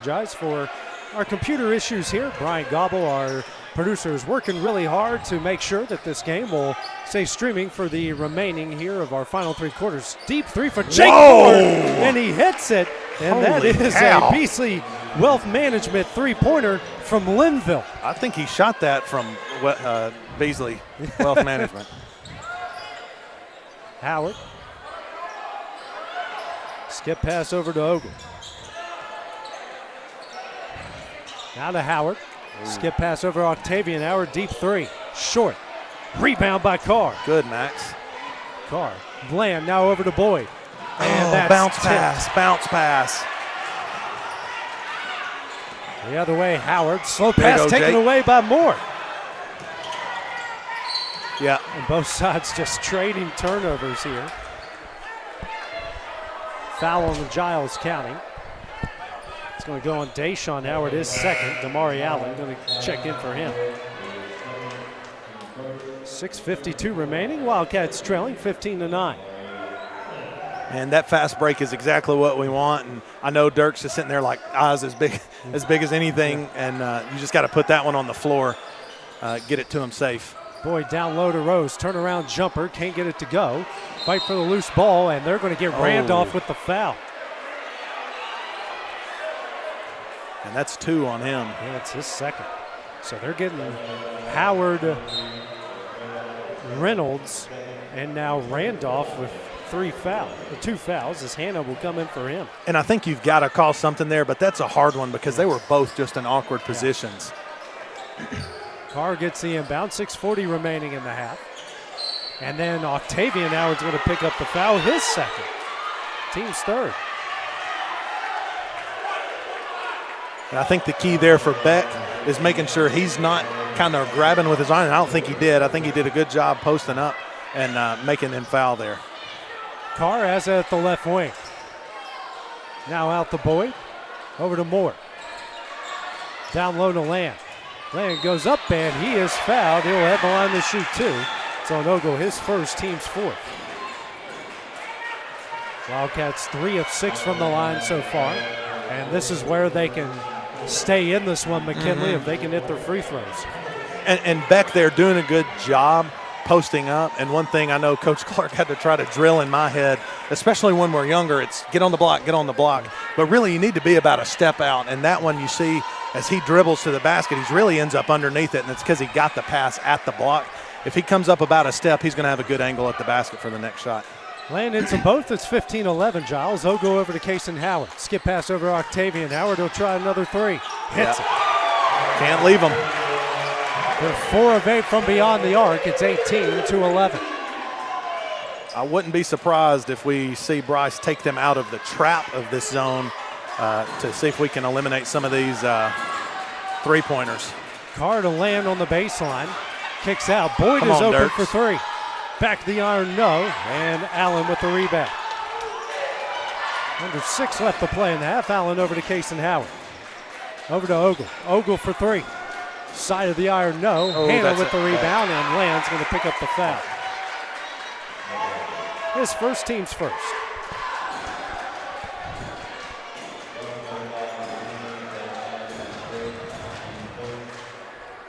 Apologize for our computer issues here. Brian Gobble, our producer, is working really hard to make sure that this game will stay streaming for the remaining here of our final three quarters. Deep three for Jake Ford, and he hits it. And that is a Beasley Wealth Management three-pointer from Linville. I think he shot that from Beasley Wealth Management. Howard. Skip pass over to Ogle. Now to Howard. Skip pass over Octavian Howard. Deep three. Short. Rebound by Carr. Good, Max. Carr. Bland now over to Boyd. And that's bounce tipped. pass. Bounce pass. The other way, Howard. Slow pass taken Jake. away by Moore. Yeah. And both sides just trading turnovers here. Foul on the Giles counting. It's going to go on Deshaun Howard, his second. Damari Allen going to check in for him. 6:52 remaining. Wildcats trailing 15-9. And that fast break is exactly what we want. And I know Dirk's just sitting there like eyes as big as anything. And you just got to put that one on the floor, get it to him safe. Boyd down low to Rose. Turnaround jumper. Can't get it to go. Fight for the loose ball, and they're going to get Randolph with the foul. And that's two on him. Yeah, it's his second. So they're getting Howard, Reynolds, and now Randolph with two fouls. As Hannah will come in for him. And I think you've got to call something there, but that's a hard one because they were both just in awkward positions. Carr gets the inbound. 6:40 remaining in the half. And then Octavian Howard's going to pick up the foul, his second. Team's third. And I think the key there for Beck is making sure he's not kind of grabbing with his iron. I don't think he did. I think he did a good job posting up and making him foul there. Carr has it at the left wing. Now out to Boyd. Over to Moore. Down low to Land. Land goes up and he is fouled. He'll have the line to shoot two. So Ogle, his first, team's fourth. Wildcats 3 of 6 from the line so far. And this is where they can stay in this one, McKinley, if they can hit their free throws. And Beck there doing a good job posting up. And one thing I know Coach Clark had to try to drill in my head, especially when we're younger, it's get on the block, get on the block. But really you need to be about a step out. And that one you see as he dribbles to the basket, he really ends up underneath it, and it's because he got the pass at the block. If he comes up about a step, he's going to have a good angle at the basket for the next shot. Land hits them both. It's 15-11, Giles. Ogle over to Kason Howard. Skip pass over Octavian Howard. He'll try another three. Hits it. Can't leave him. They're 4 of 8 from beyond the arc. It's 18-11. I wouldn't be surprised if we see Bryce take them out of the trap of this zone to see if we can eliminate some of these three-pointers. Carr to Land on the baseline. Kicks out. Boyd is open for three. Back to the iron, no. And Allen with the rebound. Under 6 left to play in the half. Allen over to Kason Howard. Over to Ogle. Ogle for three. Side of the iron, no. Hannah with the rebound, and Land's going to pick up the foul. His first, team's first.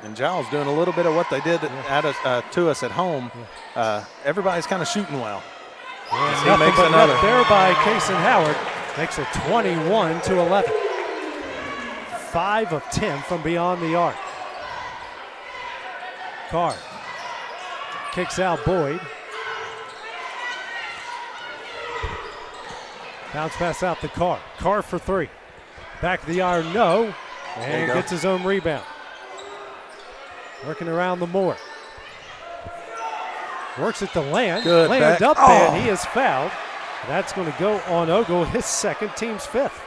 And Giles doing a little bit of what they did to us at home. Everybody's kind of shooting well. He makes another. There by Kason Howard. Makes it 21-11. 5 of 10 from beyond the arc. Carr kicks out Boyd. Bounce pass out to Carr. Carr for three. Back to the iron, no. And gets his own rebound. Working around the Moore. Works it to Land. Good Land back. up, and he is fouled. That's going to go on Ogle, his second, team's fifth.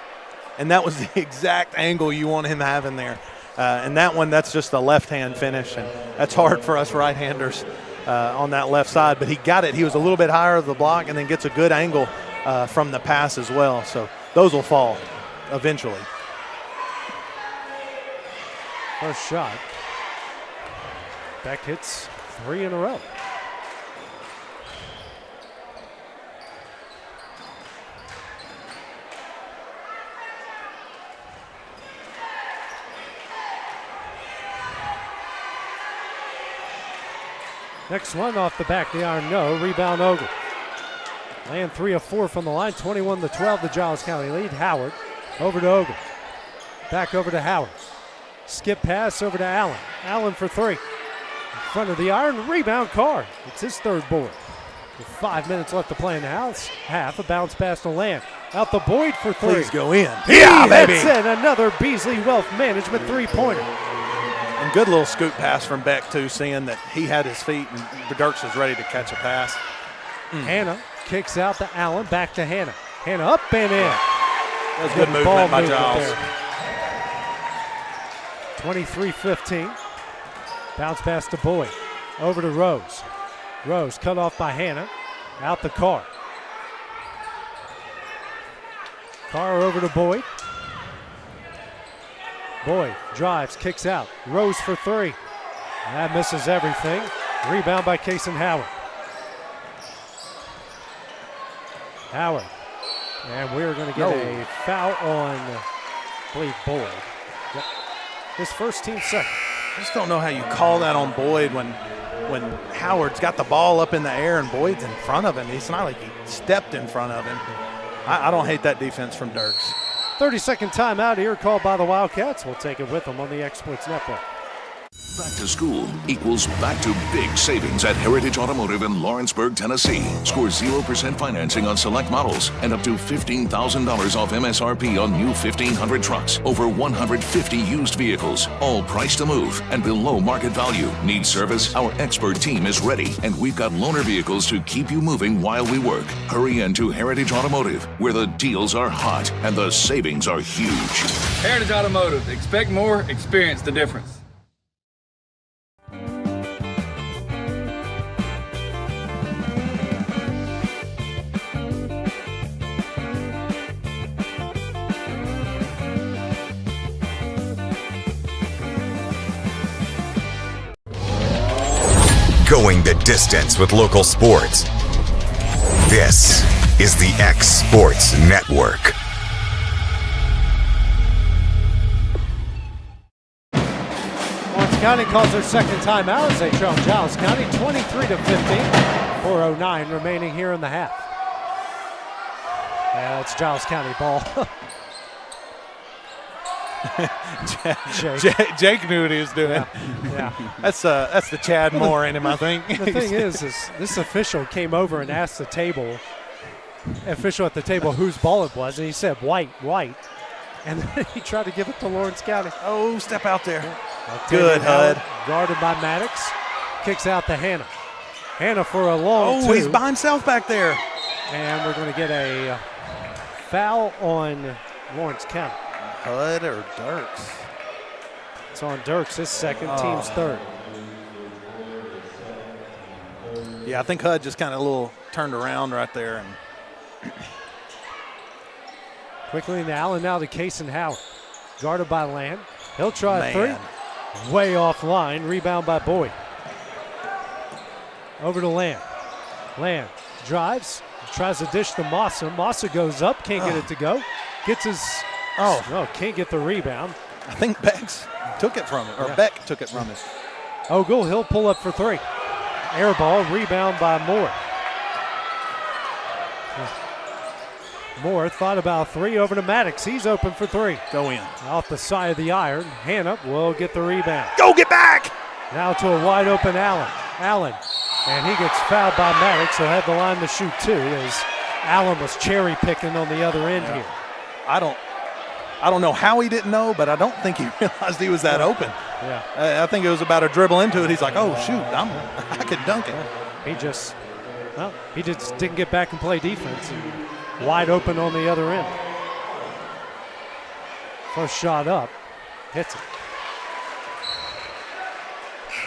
And that was the exact angle you want him having there. And that one, that's just a left-hand finish, and that's hard for us right-handers on that left side. But he got it. He was a little bit higher of the block and then gets a good angle from the pass as well. So those will fall eventually. First shot. Beck hits 3 in a row. Next one off the back of the iron, no. Rebound Ogle. Land 3 of 4 from the line, 21-12, the Giles County lead. Howard over to Ogle. Back over to Howard. Skip pass over to Allen. Allen for 3. In front of the iron, rebound Carr. It's his third board. With 5 minutes left to play in the half, a bounce pass to Land. Out the Boyd for 3. Please go in. Yeah, baby. In another Beasley Wealth Management three-pointer. And good little scoop pass from Beck, too, seeing that he had his feet and Dirks was ready to catch a pass. Hannah kicks out to Allen, back to Hannah. Hannah up and in. That was good movement by Giles. 23-15. Bounce pass to Boyd. Over to Rose. Rose cut off by Hannah. Out the Carr. Carr over to Boyd. Boyd drives, kicks out. Rose for 3. That misses everything. Rebound by Kason Howard. Howard. And we're going to get a foul on, I believe, Boyd. Yep. His first, team second. I just don't know how you call that on Boyd when Howard's got the ball up in the air and Boyd's in front of him. It's not like he stepped in front of him. I don't hate that defense from Dirks. 30-second timeout here called by the Wildcats. We'll take it with them on the Exports Network. Back to school equals back to big savings at Heritage Automotive in Lawrenceburg, Tennessee. Score 0% financing on select models and up to $15,000 off MSRP on new 1,500 trucks. Over 150 used vehicles, all priced to move and below market value. Need service? Our expert team is ready, and we've got loaner vehicles to keep you moving while we work. Hurry into Heritage Automotive, where the deals are hot and the savings are huge. Heritage Automotive. Expect more, experience the difference. Going the distance with local sports. This is the X Sports Network. Lawrence County calls their second timeout as they trail Giles County 23-15. 4:09 remaining here in the half. Yeah, it's Giles County ball. Jake knew what he was doing. Yeah. That's the Chad Moore in him, I think. The thing is this official came over and asked the official at the table whose ball it was, and he said white. And then he tried to give it to Lawrence County. Oh, step out there. Good, HUD. Guarded by Maddox. Kicks out to Hannah. Hannah for a long two. He's by himself back there. And we're going to get a foul on Lawrence County. HUD or Dirks? It's on Dirks, his second, team's third. Yeah, I think HUD just kind of a little turned around right there. And quickly into Allen, now to Kason Howard. Guarded by Land. He'll try a 3. Way offline. Rebound by Boyd. Over to Land. Land drives. Tries to dish to Massa. Massa goes up. Can't get it to go. Gets his... can't get the rebound. I think Bex took it from him. Or Beck took it from him. Ogle, he'll pull up for 3. Air ball. Rebound by Moore. Moore thought about 3 over to Maddox. He's open for 3. Go in. Off the side of the iron. Hannah will get the rebound. Go get back! Now to a wide open Allen. Allen. And he gets fouled by Maddox. He'll have the line to shoot 2 as Allen was cherry picking on the other end here. I don't know how he didn't know, but I don't think he realized he was that open. Yeah. I think it was about a dribble into it. He's like, oh, shoot, I could dunk it. He just didn't get back and play defense. Wide open on the other end. First shot up. Hits it.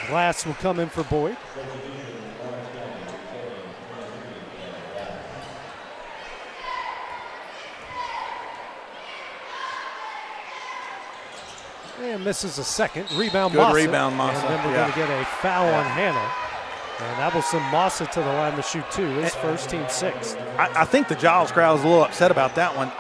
Glass will come in for Boyd. And misses a second. Rebound Good Massa. rebound, Massa. And then we're going to get a foul on Hannah. And that will send Massa to the line to shoot 2. His first, team 6. I think the Giles crowd was a little upset about that one.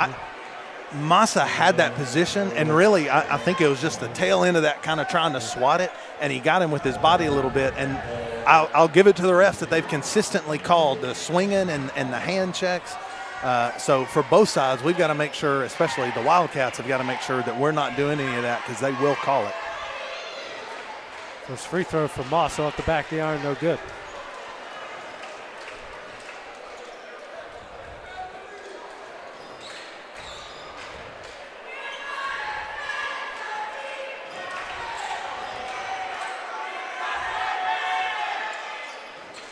Massa had that position, and really I think it was just the tail end of that kind of trying to swat it, and he got him with his body a little bit. And I'll give it to the refs that they've consistently called the swinging and the hand checks. So for both sides, we've got to make sure, especially the Wildcats have got to make sure that we're not doing any of that because they will call it. First free throw for Moss off the back of the iron, no good.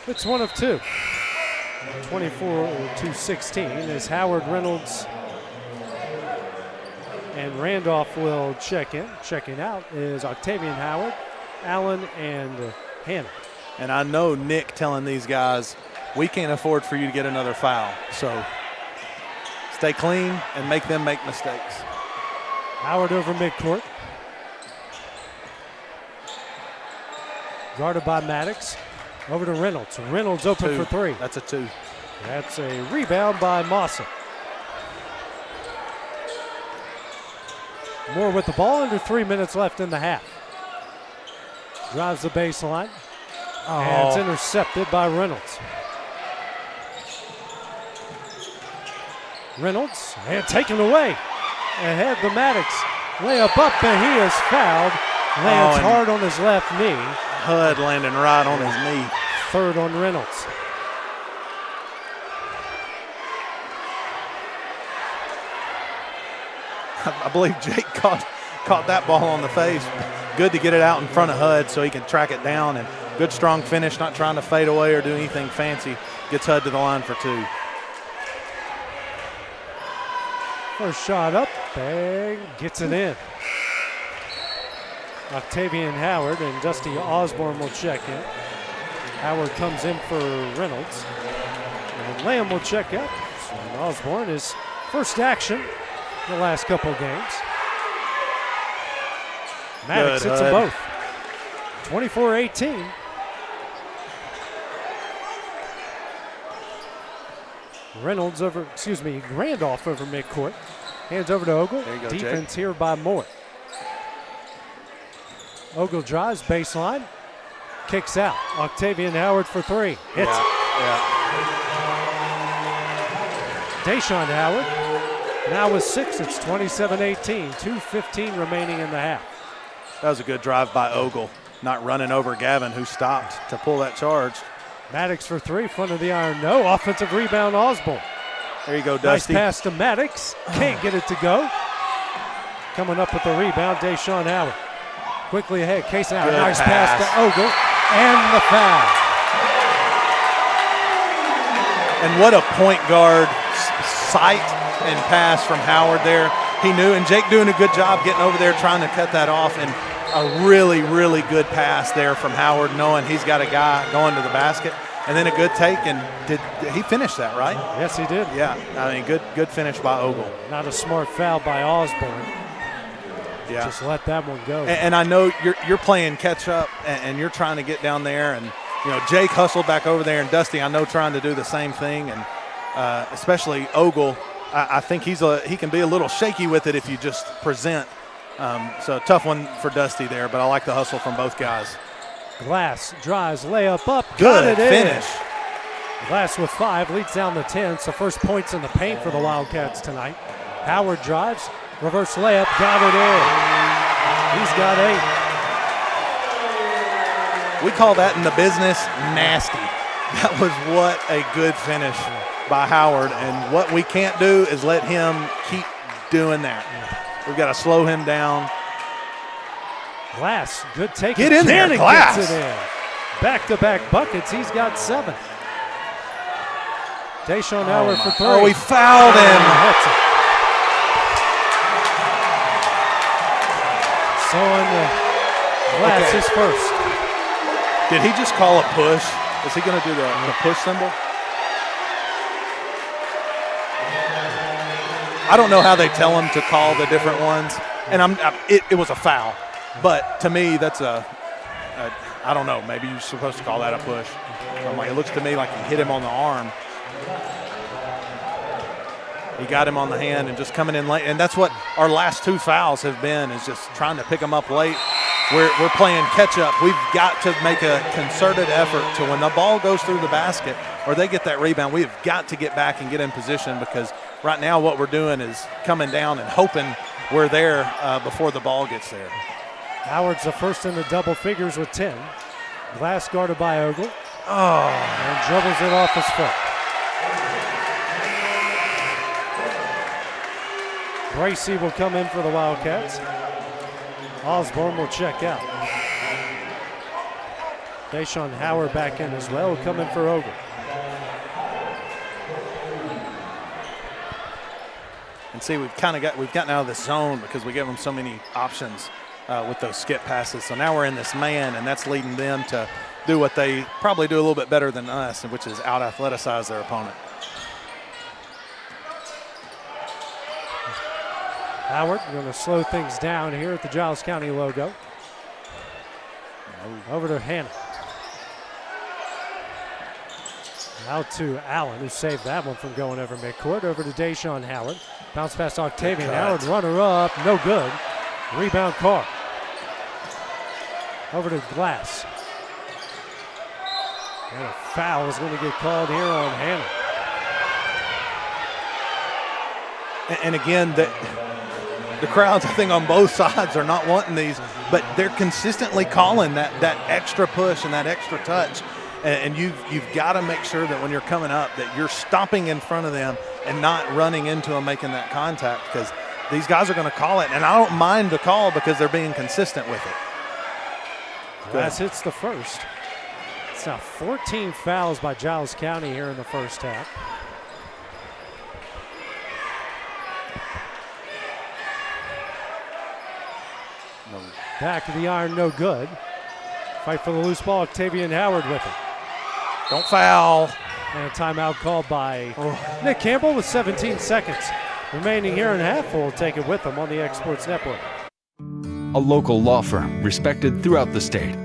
It's one of two. 24-16 as Howard, Reynolds, and Randolph will check in. Checking out is Octavian Howard, Allen, and Hannah. And I know Nick telling these guys, we can't afford for you to get another foul. So stay clean and make them make mistakes. Howard over midcourt. Guarded by Maddox. Over to Reynolds. Reynolds open for three. That's a 2. That's a rebound by Mossa. Moore with the ball, under 3 minutes left in the half. Drives the baseline. And it's intercepted by Reynolds. Reynolds, and taken away. Ahead the Maddox. Layup up, and he is fouled. Lands hard on his left knee. Hud landing right on his knee. Third on Reynolds. I believe Jake caught that ball on the face. Good to get it out in front of Hud so he can track it down. And good strong finish, not trying to fade away or do anything fancy. Gets Hud to the line for 2. First shot up, bang, gets it in. Octavian Howard and Dusty Osborne will check in. Howard comes in for Reynolds. And Lamb will check up. So Osborne is first action in the last couple of games. Maddox hits them both. 24-18. Reynolds Randolph over midcourt. Hands over to Ogle. There you go, Defense Jake. here by Moore. Ogle drives, baseline, kicks out. Octavian Howard for 3. Hits. Yeah. Deshaun Howard now with 6. It's 27-18. 2:15 remaining in the half. That was a good drive by Ogle, not running over Gavin, who stopped to pull that charge. Maddox for 3, front of the iron, no. Offensive rebound, Osborne. There you go, Nice Dusty. pass to Maddox. Can't get it to go. Coming up with the rebound, Deshaun Howard. Quickly ahead, Case out. Nice pass to Ogle, and the foul. And what a point guard sight and pass from Howard there. He knew, and Jake doing a good job getting over there trying to cut that off, and a really, really good pass there from Howard, knowing he's got a guy going to the basket. And then a good take, and did he finish that, right? Yes, he did. Yeah, I mean, good finish by Ogle. Not a smart foul by Osborne. Yeah. Just let that one go. And I know you're playing catch up, and you're trying to get down there, and Jake hustled back over there, and Dusty, I know, trying to do the same thing, and especially Ogle. I think he can be a little shaky with it if you just present. So a tough one for Dusty there, but I like the hustle from both guys. Glass drives, layup up. Good got it finish. In. Glass with 5, leads down to 10. So first points in the paint for the Wildcats tonight. Howard drives, reverse layup, got it in. He's got 8. We call that in the business nasty. That was what a good finish by Howard, and what we can't do is let him keep doing that. We've got to slow him down. Glass, good take. Get in there, Glass. Gets it in. Back-to-back buckets. He's got 7. Deshaun Howard for 3. Oh, he fouled him. Hits it. So on Glass is first. Did he just call a push? Is he going to do the push symbol? I don't know how they tell him to call the different ones, and it was a foul. But to me, that's I don't know, maybe you're supposed to call that a push. It looks to me like he hit him on the arm. He got him on the hand and just coming in late. And that's what our last 2 fouls have been, is just trying to pick him up late. we're playing catch up. We've got to make a concerted effort to when the ball goes through the basket or they get that rebound, we've got to get back and get in position, because right now what we're doing is coming down and hoping we're there before the ball gets there. Howard's the first in the double figures with 10. Glass guarded by Ogle. Oh. And dribbles it off his foot. Gracie will come in for the Wildcats. Osborne will check out. Deshaun Howard back in as well, coming for Ogle. And see, we've gotten out of the zone because we give them so many options with those skip passes. So now we're in this man, and that's leading them to do what they probably do a little bit better than us, which is out-athleticize their opponent. Howard going to slow things down here at the Giles County logo. Over to Hannah. Out to Allen, who saved that one from going over midcourt. Over to Deshaun Howard. Bounce past Octavian Howard, runner up, no good. Rebound Carr. Over to Glass. And a foul is going to get called here on Hannah. And again, the crowds, I think, on both sides are not wanting these, but they're consistently calling that extra push and that extra touch. And you've got to make sure that when you're coming up that you're stopping in front of them and not running into them making that contact, because these guys are going to call it. And I don't mind the call because they're being consistent with it. Glass hits the first. It's now 14 fouls by Giles County here in the first half. Back of the iron, no good. Fight for the loose ball, Octavian Howard with it. Don't foul. And a timeout called by Nick Campbell with 17 seconds remaining here in half. We'll take it with them on the X Sports Network. A local law firm respected throughout the state.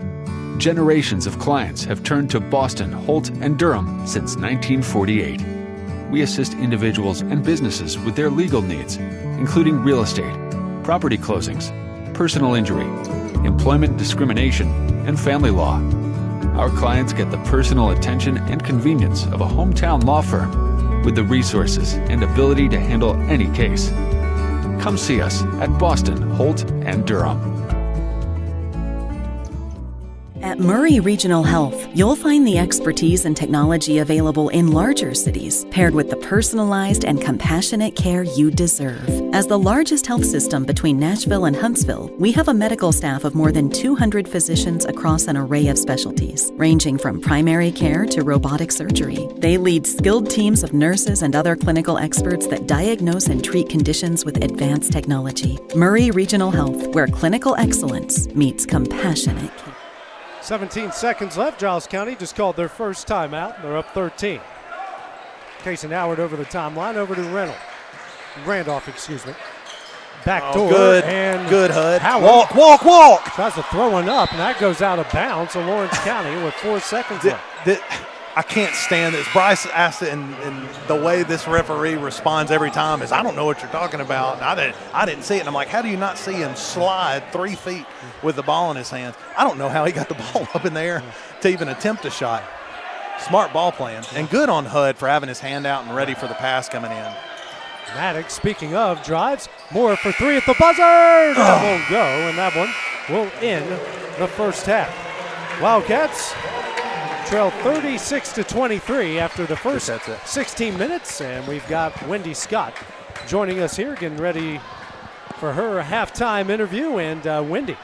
Generations of clients have turned to Boston, Holt, and Durham since 1948. We assist individuals and businesses with their legal needs, including real estate, property closings, personal injury, employment discrimination, and family law. Our clients get the personal attention and convenience of a hometown law firm with the resources and ability to handle any case. Come see us at Boston, Holt, and Durham. At Murray Regional Health, you'll find the expertise and technology available in larger cities, paired with the personalized and compassionate care you deserve. As the largest health system between Nashville and Huntsville, we have a medical staff of more than 200 physicians across an array of specialties, ranging from primary care to robotic surgery. They lead skilled teams of nurses and other clinical experts that diagnose and treat conditions with advanced technology. Murray Regional Health, where clinical excellence meets compassionate care. 17 seconds left. Giles County just called their first timeout. They're up 13. Case and Howard over the timeline, over to Randolph. Back door. Good. And good, Hud. Howard Walk. tries to throw one up, and that goes out of bounds to Lawrence County with 4 seconds left. I can't stand this. Bryce asked it, and the way this referee responds every time is, I don't know what you're talking about. And I didn't see it. And I'm like, how do you not see him slide 3 feet with the ball in his hands? I don't know how he got the ball up in the air to even attempt a shot. Smart ball playing. And good on Hud for having his hand out and ready for the pass coming in. Maddox, speaking of, drives. Moore for 3 at the buzzer. That won't go, and that one will end the first half. Wildcats trail 36-23 after the first 16 minutes, and we've got Wendy Scott joining us here, getting ready for her halftime interview. And Wendy,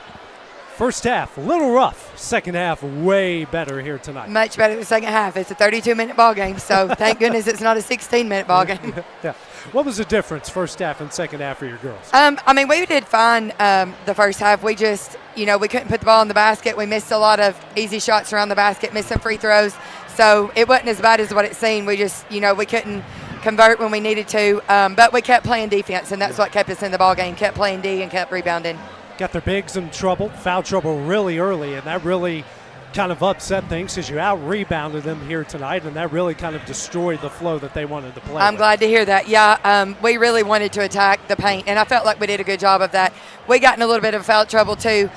first half, a little rough. Second half, way better here tonight. Much better the second half. It's a 32-minute ball game, so thank goodness it's not a 16-minute ball game. Yeah. What was the difference, first half and second half for your girls? We did fine the first half. We just, we couldn't put the ball in the basket. We missed a lot of easy shots around the basket, missed some free throws. So it wasn't as bad as what it seemed. We just, we couldn't convert when we needed to. But we kept playing defense, and that's what kept us in the ball game. Kept playing D and kept rebounding. Got their bigs in trouble, foul trouble really early, and that really kind of upset things because you out-rebounded them here tonight, and that really kind of destroyed the flow that they wanted to play. I'm glad to hear that. Yeah, we really wanted to attack the paint, and I felt like we did a good job of that. We got in a little bit of foul trouble too,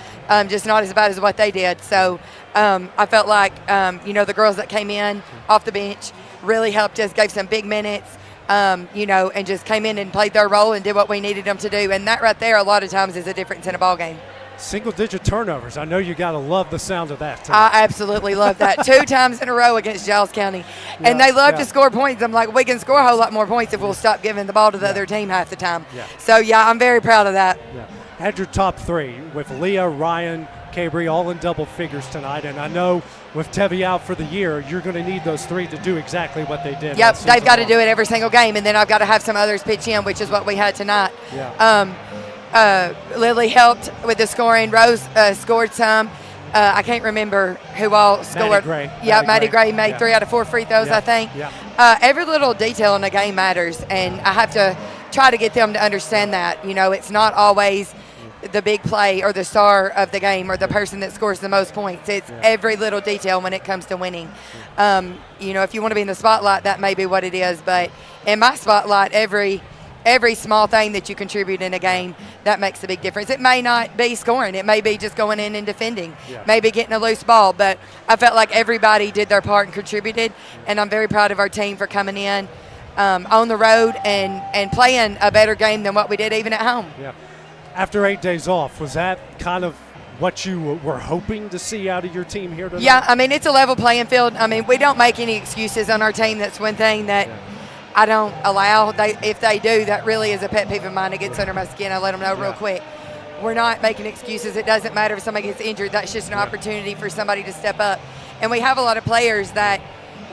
just not as bad as what they did. So I felt like, the girls that came in off the bench really helped us, gave some big minutes, and just came in and played their role and did what we needed them to do. And that right there a lot of times is a difference in a ball game. Single-digit turnovers. I know you got to love the sound of that tonight. I absolutely love that. 2 times in a row against Giles County. And they love to score points. I'm like, we can score a whole lot more points if we'll stop giving the ball to the other team half the time. Yeah. So, I'm very proud of that. Yeah. Had your top 3 with Leah, Ryan, Cabry all in double figures tonight. And I know with Tevi out for the year, you're going to need those 3 to do exactly what they did. Yep, they've got to do it every single game. And then I've got to have some others pitch in, which is what we had tonight. Yeah. Lily helped with the scoring. Rose scored some. I can't remember who all scored. Maddie Gray made 3 out of 4 free throws, I think. Yeah. Every little detail in the game matters, and I have to try to get them to understand that. It's not always the big play or the star of the game or the person that scores the most points. It's every little detail when it comes to winning. If you want to be in the spotlight, that may be what it is, but in my spotlight, every small thing that you contribute in a game, that makes a big difference. It may not be scoring. It may be just going in and defending, maybe getting a loose ball. But I felt like everybody did their part and contributed, and I'm very proud of our team for coming in on the road and playing a better game than what we did even at home. Yeah. After 8 days off, was that kind of what you were hoping to see out of your team here tonight? Yeah, it's a level playing field. We don't make any excuses on our team. That's one thing that I don't allow. If they do, that really is a pet peeve of mine. It gets under my skin. I let them know real quick. We're not making excuses. It doesn't matter if somebody gets injured. That's just an opportunity for somebody to step up. And we have a lot of players that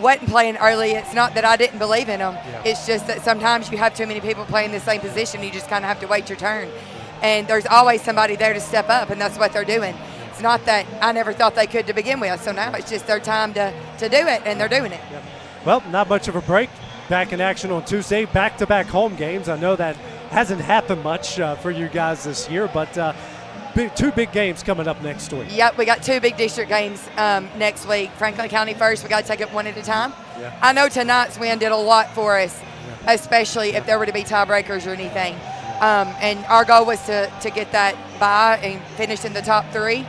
wasn't playing early. It's not that I didn't believe in them. It's just that sometimes you have too many people playing the same position. You just kind of have to wait your turn. And there's always somebody there to step up, and that's what they're doing. It's not that I never thought they could to begin with. So now it's just their time to do it, and they're doing it. Well, not much of a break. Back in action on Tuesday, back-to-back home games. I know that hasn't happened much for you guys this year, but 2 big games coming up next week. Yep, we got 2 big district games next week. Franklin County first. We got to take it one at a time. Yeah. I know tonight's win did a lot for us, especially if there were to be tiebreakers or anything. And our goal was to get that bye and finish in the top 3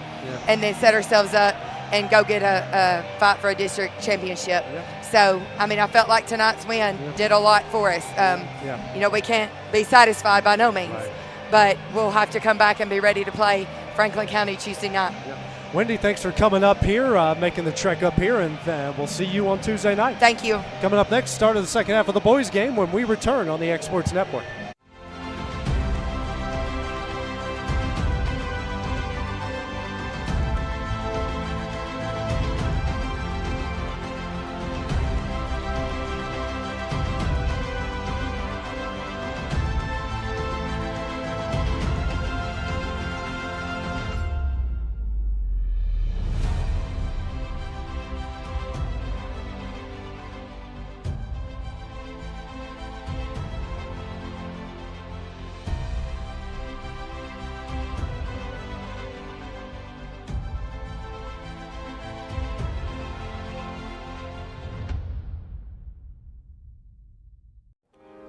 and then set ourselves up and go get a fight for a district championship. So, I felt like tonight's win did a lot for us. We can't be satisfied by no means, but we'll have to come back and be ready to play Franklin County Tuesday night. Wendy, thanks for coming up here, making the trek up here, and we'll see you on Tuesday night. Thank you. Coming up next, start of the second half of the boys' game when we return on the X Sports Network.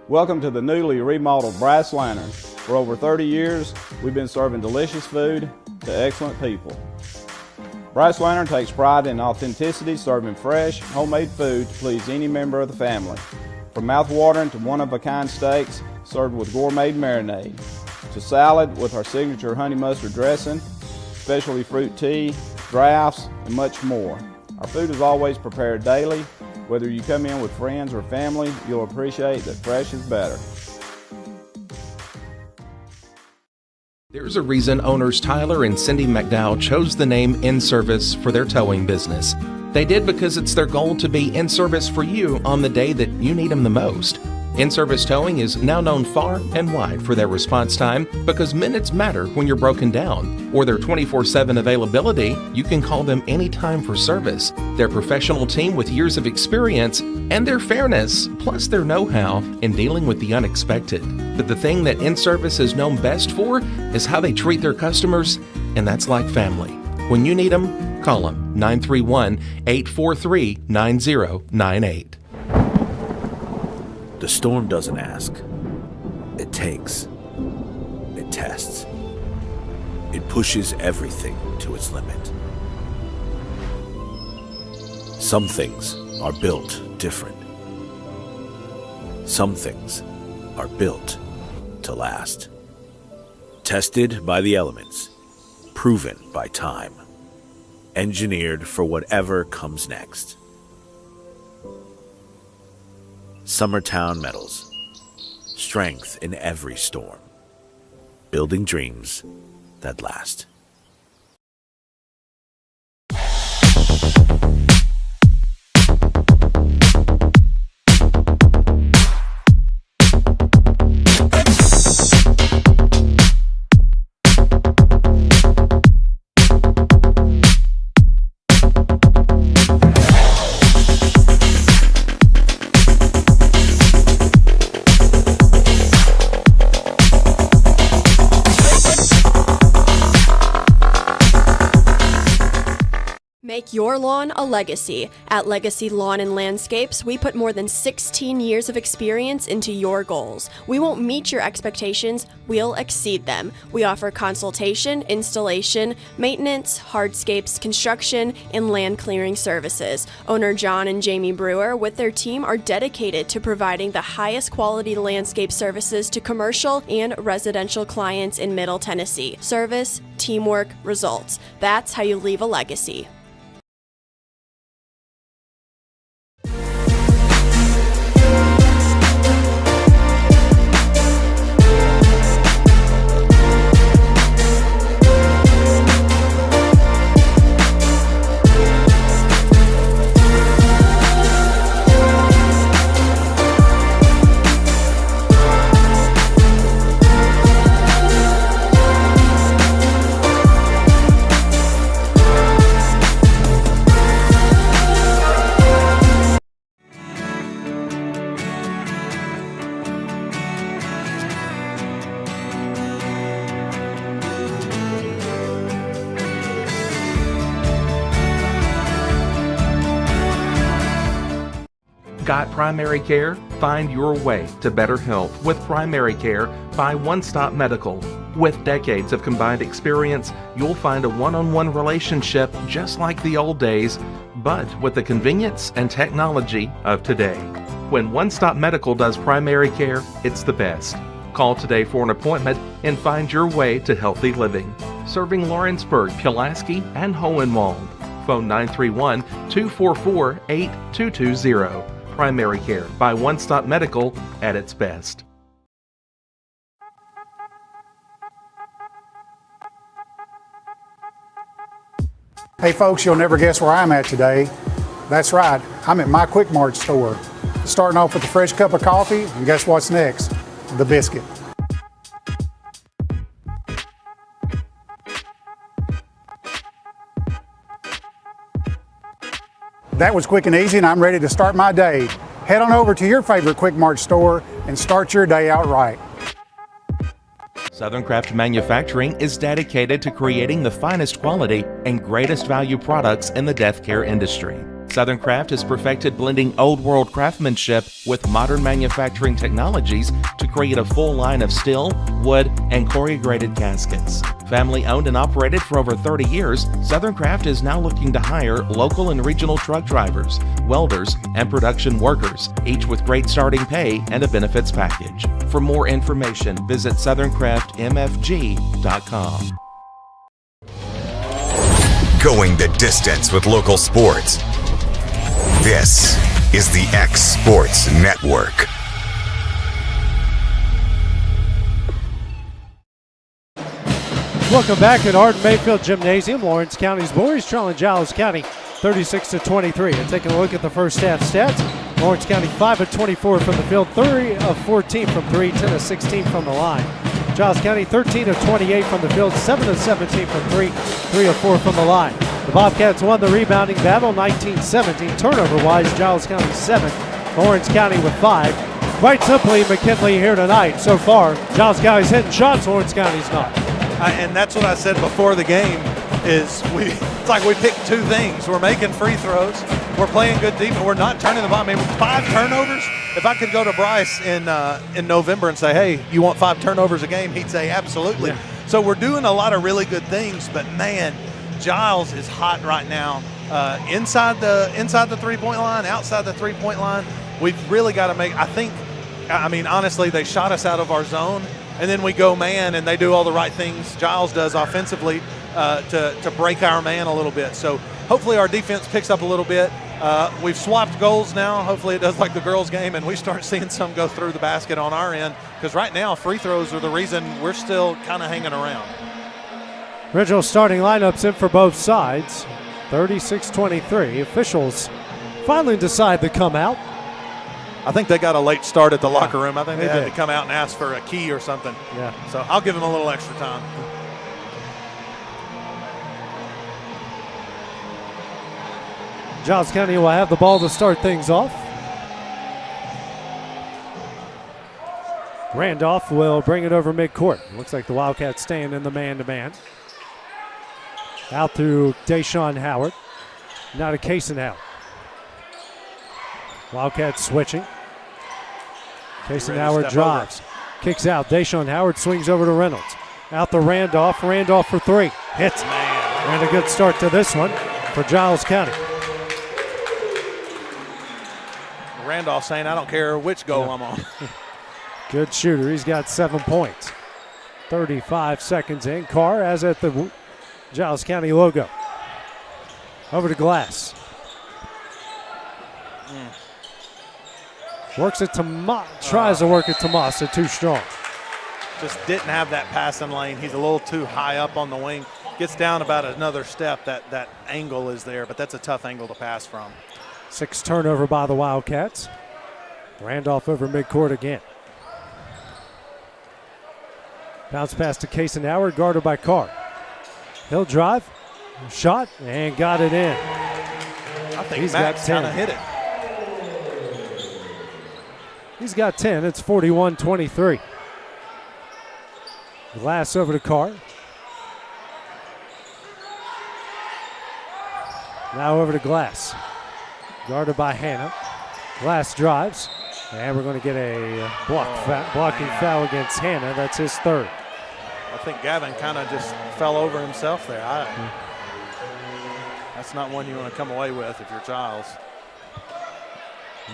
Welcome to the newly remodeled Brass Lantern. For over 30 years, we've been serving delicious food to excellent people. Brass Lantern takes pride in authenticity, serving fresh, homemade food to please any member of the family. From mouth-watering to one-of-a-kind steaks served with gourmet marinade, to salad with our signature honey mustard dressing, specialty fruit tea, drafts, and much more. Our food is always prepared daily. Whether you come in with friends or family, you'll appreciate that fresh is better. There's a reason owners Tyler and Cindy McDowell chose the name In Service for their towing business. They did because it's their goal to be in service for you on the day that you need them the most. In-Service Towing is now known far and wide for their response time because minutes matter when you're broken down. Or their 24/7 availability, you can call them anytime for service. Their professional team with years of experience and their fairness, plus their know-how in dealing with the unexpected. But the thing that In-Service is known best for is how they treat their customers, and that's like family. When you need them, call them 931-843-9098. The storm doesn't ask. It takes. It tests. It pushes everything to its limit. Some things are built different. Some things are built to last. Tested by the elements, proven by time, engineered for whatever comes next. Summertown Metals. Strength in every storm. Building dreams that last. Make your lawn a legacy. At Legacy Lawn and Landscapes, we put more than 16 years of experience into your goals. We won't meet your expectations, we'll exceed them. We offer consultation, installation, maintenance, hardscapes, construction, and land clearing services. Owner John and Jamie Brewer with their team are dedicated to providing the highest quality landscape services to commercial and residential clients in Middle Tennessee. Service, teamwork, results. That's how you leave a legacy. Got primary care? Find your way to better health with primary care by One Stop Medical. With decades of combined experience, you'll find a one-on-one relationship just like the old days, but with the convenience and technology of today. When One Stop Medical does primary care, it's the best. Call today for an appointment and find your way to healthy living. Serving Lawrenceburg, Pulaski, and Hohenwald. Phone 931-244-8220. Primary care by One Stop Medical at its best. Hey folks, you'll never guess where I'm at today. That's right, I'm at my Quick Mart store. Starting off with a fresh cup of coffee, and guess what's next? The biscuit. That was quick and easy, and I'm ready to start my day. Head on over to your favorite Quick Mart store and start your day out right. Southern Craft Manufacturing is dedicated to creating the finest quality and greatest value products in the death care industry. Southern Craft has perfected blending old world craftsmanship with modern manufacturing technologies to create a full line of steel, wood, and corrugated caskets. Family owned and operated for over 30 years, Southern Craft is now looking to hire local and regional truck drivers, welders, and production workers, each with great starting pay and a benefits package. For more information, visit SouthernCraftMFG.com. Going the distance with local sports. This is the X Sports Network. Welcome back at Arden Mayfield Gymnasium. Lawrence County's boys trailing Giles County 36-23. And taking a look at the first half stats, Lawrence County 5 of 24 from the field, 3 of 14 from 3, 10 of 16 from the line. Giles County 13 of 28 from the field, 7 of 17 from 3, 3 of 4 from the line. The Bobcats won the rebounding battle 19-17. Turnover-wise, Giles County 7, Lawrence County with 5. Quite simply, McKinley here tonight. So far, Giles County's hitting shots, Lawrence County's not. And that's what I said before the game is it's like we picked two things. We're making free throws. We're playing good defense. We're not turning the ball. I mean, 5 turnovers. If I could go to Bryce in November and say, hey, you want 5 turnovers a game? He'd say absolutely. Yeah. So we're doing a lot of really good things, but man, Giles is hot right now. Inside the three-point line, outside the three-point line, we've really got to make, honestly, they shot us out of our zone, and then we go man, and they do all the right things Giles does offensively to break our man a little bit. So hopefully our defense picks up a little bit. We've swapped goals now. Hopefully it does like the girls' game, and we start seeing some go through the basket on our end, because right now free throws are the reason we're still kind of hanging around. Original starting lineups in for both sides. 36-23. Officials finally decide to come out. I think they got a late start at the locker room. I think they had did. to come out and ask for a key or something. Yeah. So I'll give them a little extra time. Giles County will have the ball to start things off. Randolph will bring it over midcourt. Looks like the Wildcats staying in the man-to-man. Out to Deshaun Howard. Now to Kaysen Howard. Wildcats switching. Kaysen Howard drives. Kicks out. Deshaun Howard swings over to Reynolds. Out to Randolph. Randolph for three. Hits. And a good start to this one for Giles County. Randolph saying, I don't care which goal I'm on. Good shooter. He's got 7 points. 35 seconds in. Carr as at the Giles County logo. Over to Glass. Works it to tries to work it to Massa, too strong. Just didn't have that passing lane. He's a little too high up on the wing. Gets down about another step. That angle is there, but that's a tough angle to pass from. 6 turnover by the Wildcats. Randolph over midcourt again. Bounce pass to Kaysen Howard, guarded by Carr. He'll drive, shot, and got it in. I think he's Max got 10. kind of hit it. He's got 10. It's 41-23. Glass over to Carr. Now over to Glass. Guarded by Hannah. Glass drives. And we're going to get a blocking foul against Hannah. That's his third. I think Gavin kind of just fell over himself there. That's not one you want to come away with if you're Giles.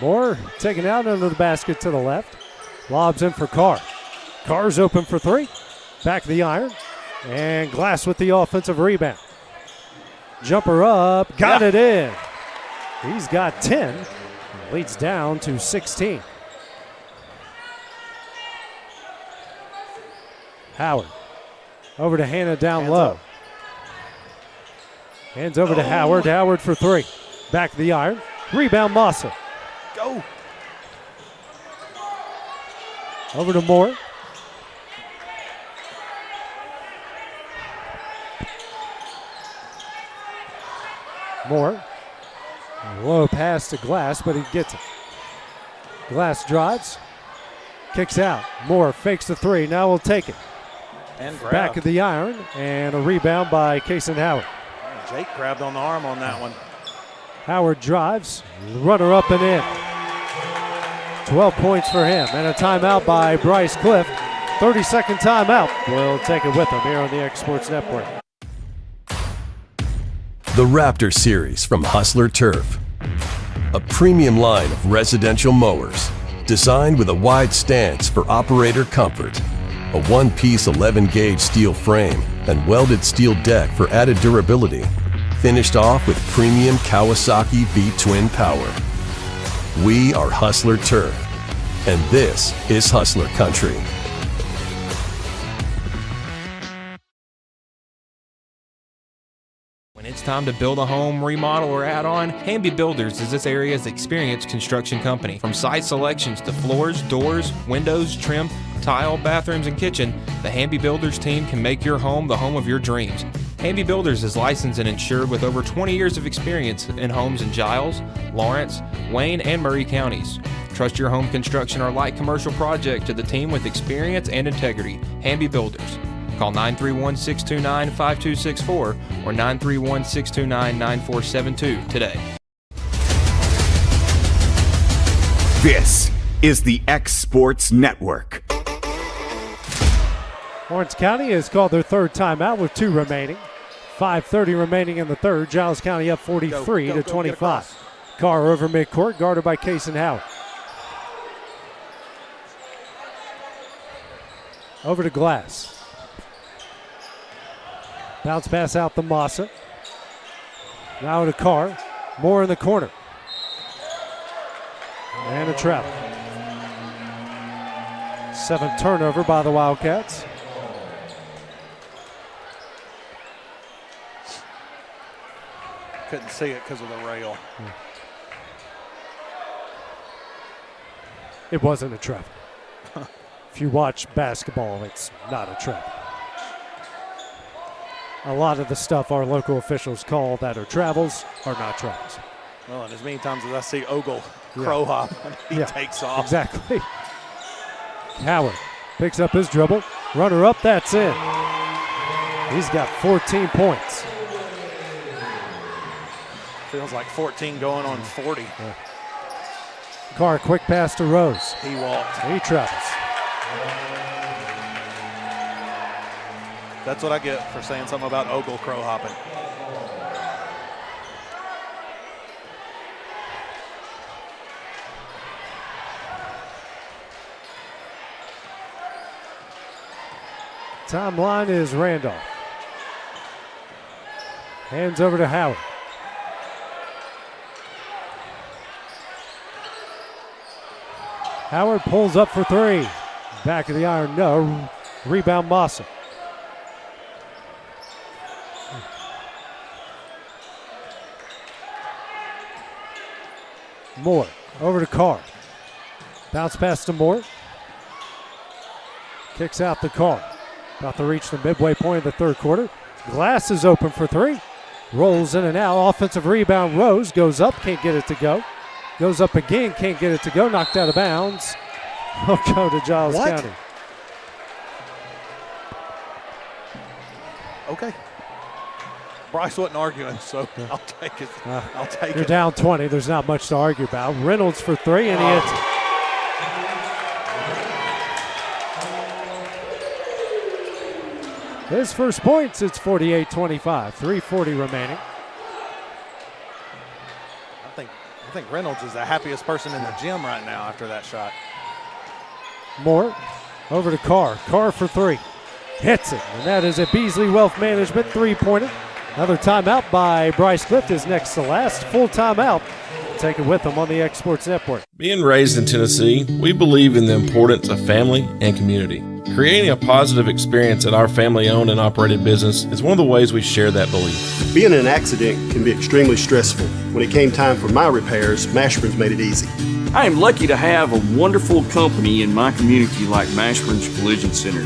Moore taken out under the basket to the left. Lobs in for Carr. Carr's open for three. Back of the iron. And Glass with the offensive rebound. Jumper up. Got it in. He's got 10. Leads down to 16. Howard. Over to Hannah down low. Hands over to Howard. Howard for three. Back of the iron. Rebound Massa. Go. Over to Moore. Moore. Low pass to Glass, but he gets it. Glass drives. Kicks out. Moore fakes the three. Now we'll take it. And back of the iron. And a rebound by Kaysen Howard. Jake grabbed on the arm on that one. Howard drives. Runner up and in. 12 points for him. And a timeout by Bryce Cliff. 30-second timeout. We'll take it with him here on the X Sports Network. The Raptor Series from Hustler Turf. A premium line of residential mowers designed with a wide stance for operator comfort. A one-piece 11-gauge steel frame and welded steel deck for added durability. Finished off with premium Kawasaki V-twin power. We are Hustler Turf, and this is Hustler Country. When it's time to build a home, remodel, or add on, Hamby Builders is this area's experienced construction company. From site selections to floors, doors, windows, trim, tile, bathrooms, and kitchen, the Hamby Builders team can make your home the home of your dreams. Hamby Builders is licensed and insured with over 20 years of experience in homes in Giles, Lawrence, Wayne, and Murray counties. Trust your home construction or light commercial project to the team with experience and integrity. Hamby Builders. Call 931-629-5264 or 931-629-9472 today. This is the X Sports Network. Lawrence County has called their third timeout with 2 remaining. 5:30 remaining in the third. Giles County up 43 to 25. Carr over midcourt, guarded by Case and Howard. Over to Glass. Bounce pass out to Massa. Now to Carr. Moore in the corner. And a travel. 7th turnover by the Wildcats. Couldn't see it because of the rail. It wasn't a travel. If you watch basketball, it's not a travel. A lot of the stuff our local officials call that are travels are not travels. Well, and as many times as I see Ogle crow hop, he takes off. Exactly. Howard picks up his dribble. Runner up, that's in. He's got 14 points. Feels like 14 going on 40. Yeah. Carr, quick pass to Rose. He walked. He travels. That's what I get for saying something about Ogle crow hopping. Timeline is Randolph. Hands over to Howard. Howard pulls up for 3. Back of the iron, no. Rebound, Massa. Moore over to Carr. Bounce pass to Moore. Kicks out to Carr. About to reach the midway point of the third quarter. Glass is open for 3. Rolls in and out. Offensive rebound. Rose goes up, can't get it to go. Goes up again, can't get it to go. Knocked out of bounds. Will go to Giles County. Okay. Bryce wasn't arguing, so I'll take it. I'll take it. You're down 20. There's not much to argue about. Reynolds for 3, and he hits it. His first points, it's 48-25. 3:40 remaining. I think Reynolds is the happiest person in the gym right now after that shot. Moore over to Carr. Carr for 3. Hits it, and that is a Beasley Wealth Management 3-pointer. Another timeout by Bryce Clift is next to last. Full timeout. Take it with them on the X Sports Network. Being raised in Tennessee, we believe in the importance of family and community. Creating a positive experience at our family-owned and operated business is one of the ways we share that belief. Being in an accident can be extremely stressful. When it came time for my repairs, Mashburn's made it easy. I am lucky to have a wonderful company in my community like Mashburn's Collision Center.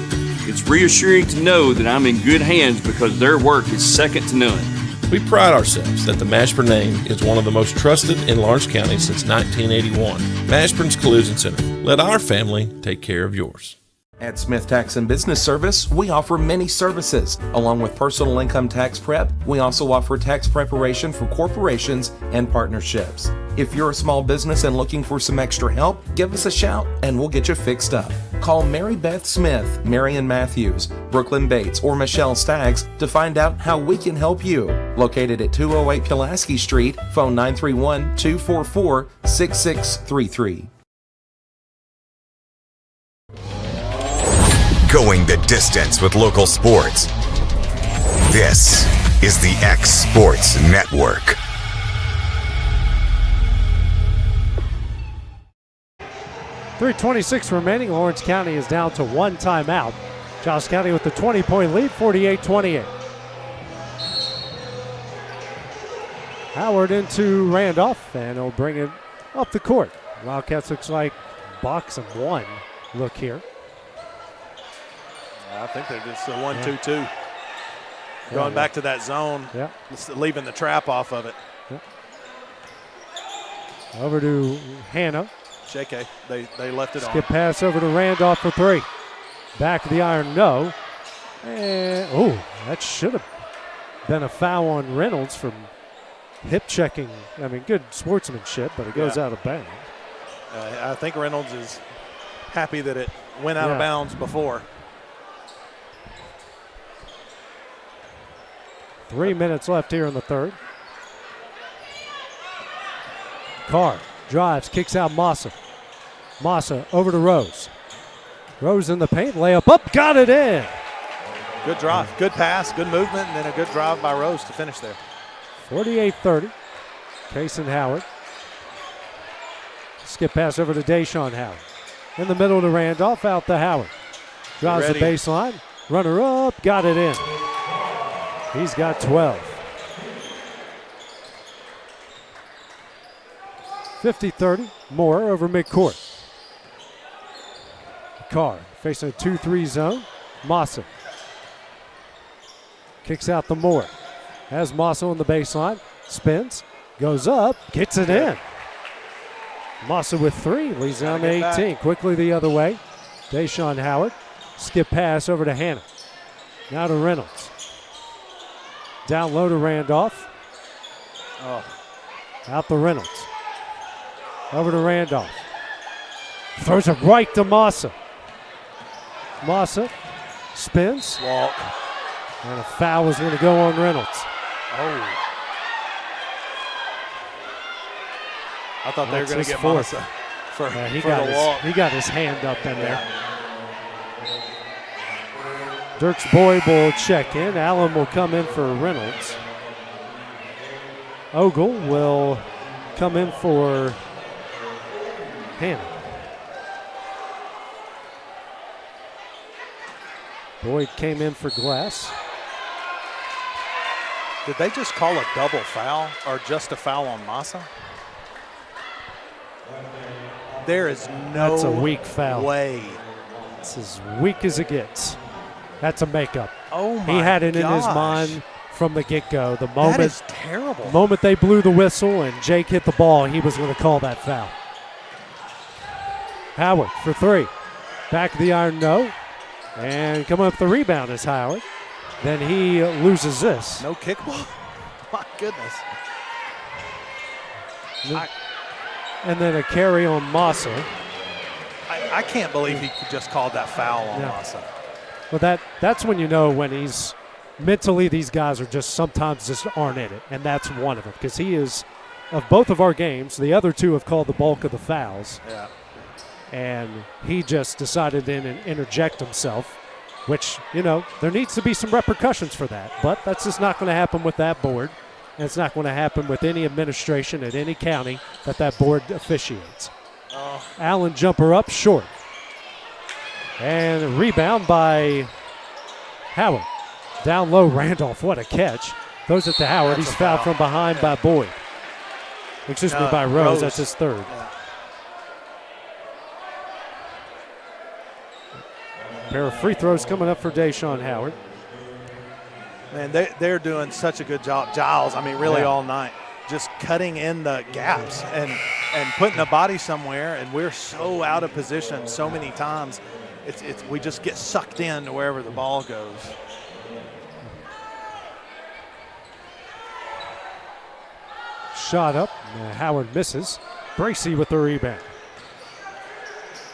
It's reassuring to know that I'm in good hands because their work is second to none. We pride ourselves that the Mashburn name is one of the most trusted in Lawrence County since 1981. Mashburn's Collision Center. Let our family take care of yours. At Smith Tax and Business Service, we offer many services. Along with personal income tax prep, we also offer tax preparation for corporations and partnerships. If you're a small business and looking for some extra help, give us a shout and we'll get you fixed up. Call Mary Beth Smith, Marion Matthews, Brooklyn Bates, or Michelle Staggs to find out how we can help you. Located at 208 Pulaski Street, phone 931-244-6633. Going the distance with local sports. This is the X Sports Network. .326 remaining. Lawrence County is down to 1 timeout. Giles County with the 20-point lead, 48-28. Howard into Randolph, and he'll bring it up the court. Wildcats looks like box and 1 look here. I think they're just a 1-2-2. Going back to that zone, leaving the trap off of it. Over to Hannah. JK, they left it on. Skip pass over to Randolph for 3. Back of the iron, no. And, that should have been a foul on Reynolds from hip checking. I mean, good sportsmanship, but it goes out of bounds. I think Reynolds is happy that it went out of bounds before. 3 minutes left here in the third. Carr drives, kicks out Massa. Massa over to Rose. Rose in the paint, layup up, got it in. Good drive, good pass, good movement, and then a good drive by Rose to finish there. 48-30. Kason Howard. Skip pass over to Deshaun Howard. In the middle to Randolph, out to Howard. Drives the baseline, runner up, got it in. He's got 12. 50-30, Moore over midcourt. Carr facing a 2-3 zone. Massa kicks out the Moore. Has Massa on the baseline. Spins. Goes up. Gets it in. Massa with 3. Leads down to 18. Back. Quickly the other way. Deshaun Howard. Skip pass over to Hannah. Now to Reynolds. Down low to Randolph. Out to Reynolds. Over to Randolph. Throws it right to Massa. Massa spins. Walk. And a foul is going to go on Reynolds. Oh. I thought they were going to get Massa for the walk. He got his hand up in there. Dirks Boyd will check in. Allen will come in for Reynolds. Ogle will come in for Hannah. Boyd came in for Glass. Did they just call a double foul or just a foul on Massa? There is no That's a weak foul. way. It's as weak as it gets. That's a makeup. Oh my He had it in his gosh. mind from the get-go. The That is terrible. moment they blew the whistle and Jake hit the ball, he was going to call that foul. Howard for 3. Back of the iron, no. And coming up the rebound is Howard. Then he loses this. No kickball? My goodness. And then a carry on Massa. I can't believe he just called that foul on Massa. Well, that's when you know when he's mentally, these guys are just sometimes just aren't in it. And that's one of them. Because he is, of both of our games, the other two have called the bulk of the fouls. Yeah. And he just decided to interject himself, which, you know, there needs to be some repercussions for that. But that's just not going to happen with that board. And it's not going to happen with any administration at any county that board officiates. Allen jumper up short. And a rebound by Howard. Down low, Randolph, what a catch. Throws it to Howard. He's fouled from behind by Boyd. Excuse me, by Rose. That's his third. Yeah. Pair of free throws coming up for Deshaun Howard. Man, they're doing such a good job. Giles, I mean, really all night. Just cutting in the gaps and putting a body somewhere, and we're so out of position so many times. We just get sucked in to wherever the ball goes. Shot up. Howard misses. Bracey with the rebound.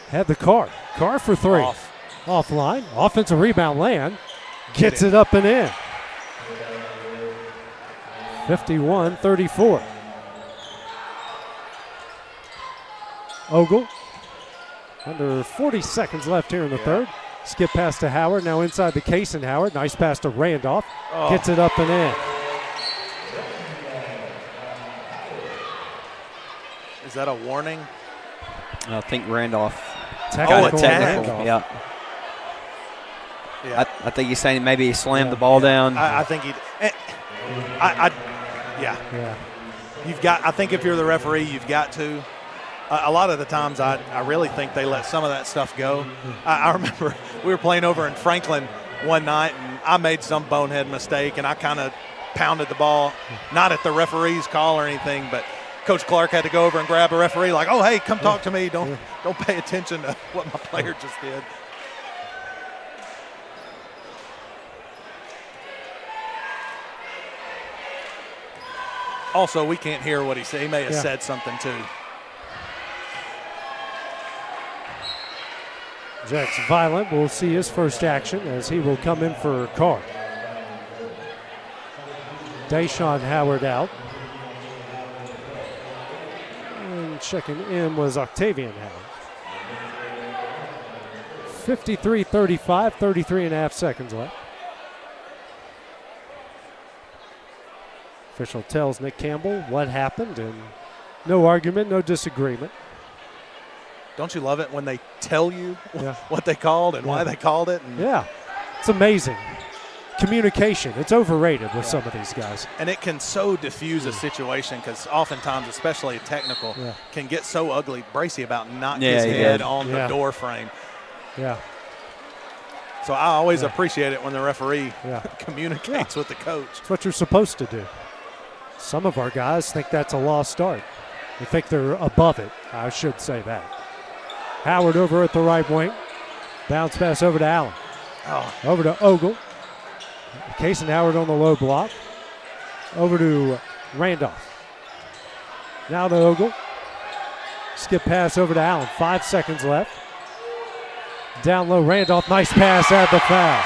Had the Carr. Carr for 3. Offline. Offensive rebound land. Gets it up and in. 51-34. Ogle. Under 40 seconds left here in the third. Skip pass to Howard. Now inside the case, and Howard. Nice pass to Randolph. Gets it up and in. Is that a warning? I think Randolph. Technical. Yeah. I think he's saying maybe he slammed the ball down. I think he. Yeah. You've got. I think if you're the referee, you've got to. A lot of the times, I really think they let some of that stuff go. I remember we were playing over in Franklin one night, and I made some bonehead mistake, and I kind of pounded the ball, not at the referee's call or anything, but Coach Clark had to go over and grab a referee, like, "Oh, hey, come talk to me. Don't pay attention to what my player just did." Also, we can't hear what he said. He may have said something too. Jack's Violent will see his first action as he will come in for Carr. Deshaun Howard out. And checking in was Octavian Howard. 53-35, 33 and a half seconds left. Official tells Nick Campbell what happened, and no argument, no disagreement. Don't you love it when they tell you what they called and why they called it? And yeah, it's amazing. Communication, it's overrated with some of these guys. And it can so diffuse a situation because oftentimes, especially technical, can get so ugly. Bracey about knocked his head on the door frame. Yeah. So I always appreciate it when the referee communicates with the coach. It's what you're supposed to do. Some of our guys think that's a lost start. They think they're above it. I should say that. Howard over at the right wing. Bounce pass over to Allen. Over to Ogle. Case and Howard on the low block. Over to Randolph. Now to Ogle. Skip pass over to Allen. 5 seconds left. Down low, Randolph. Nice pass at the foul.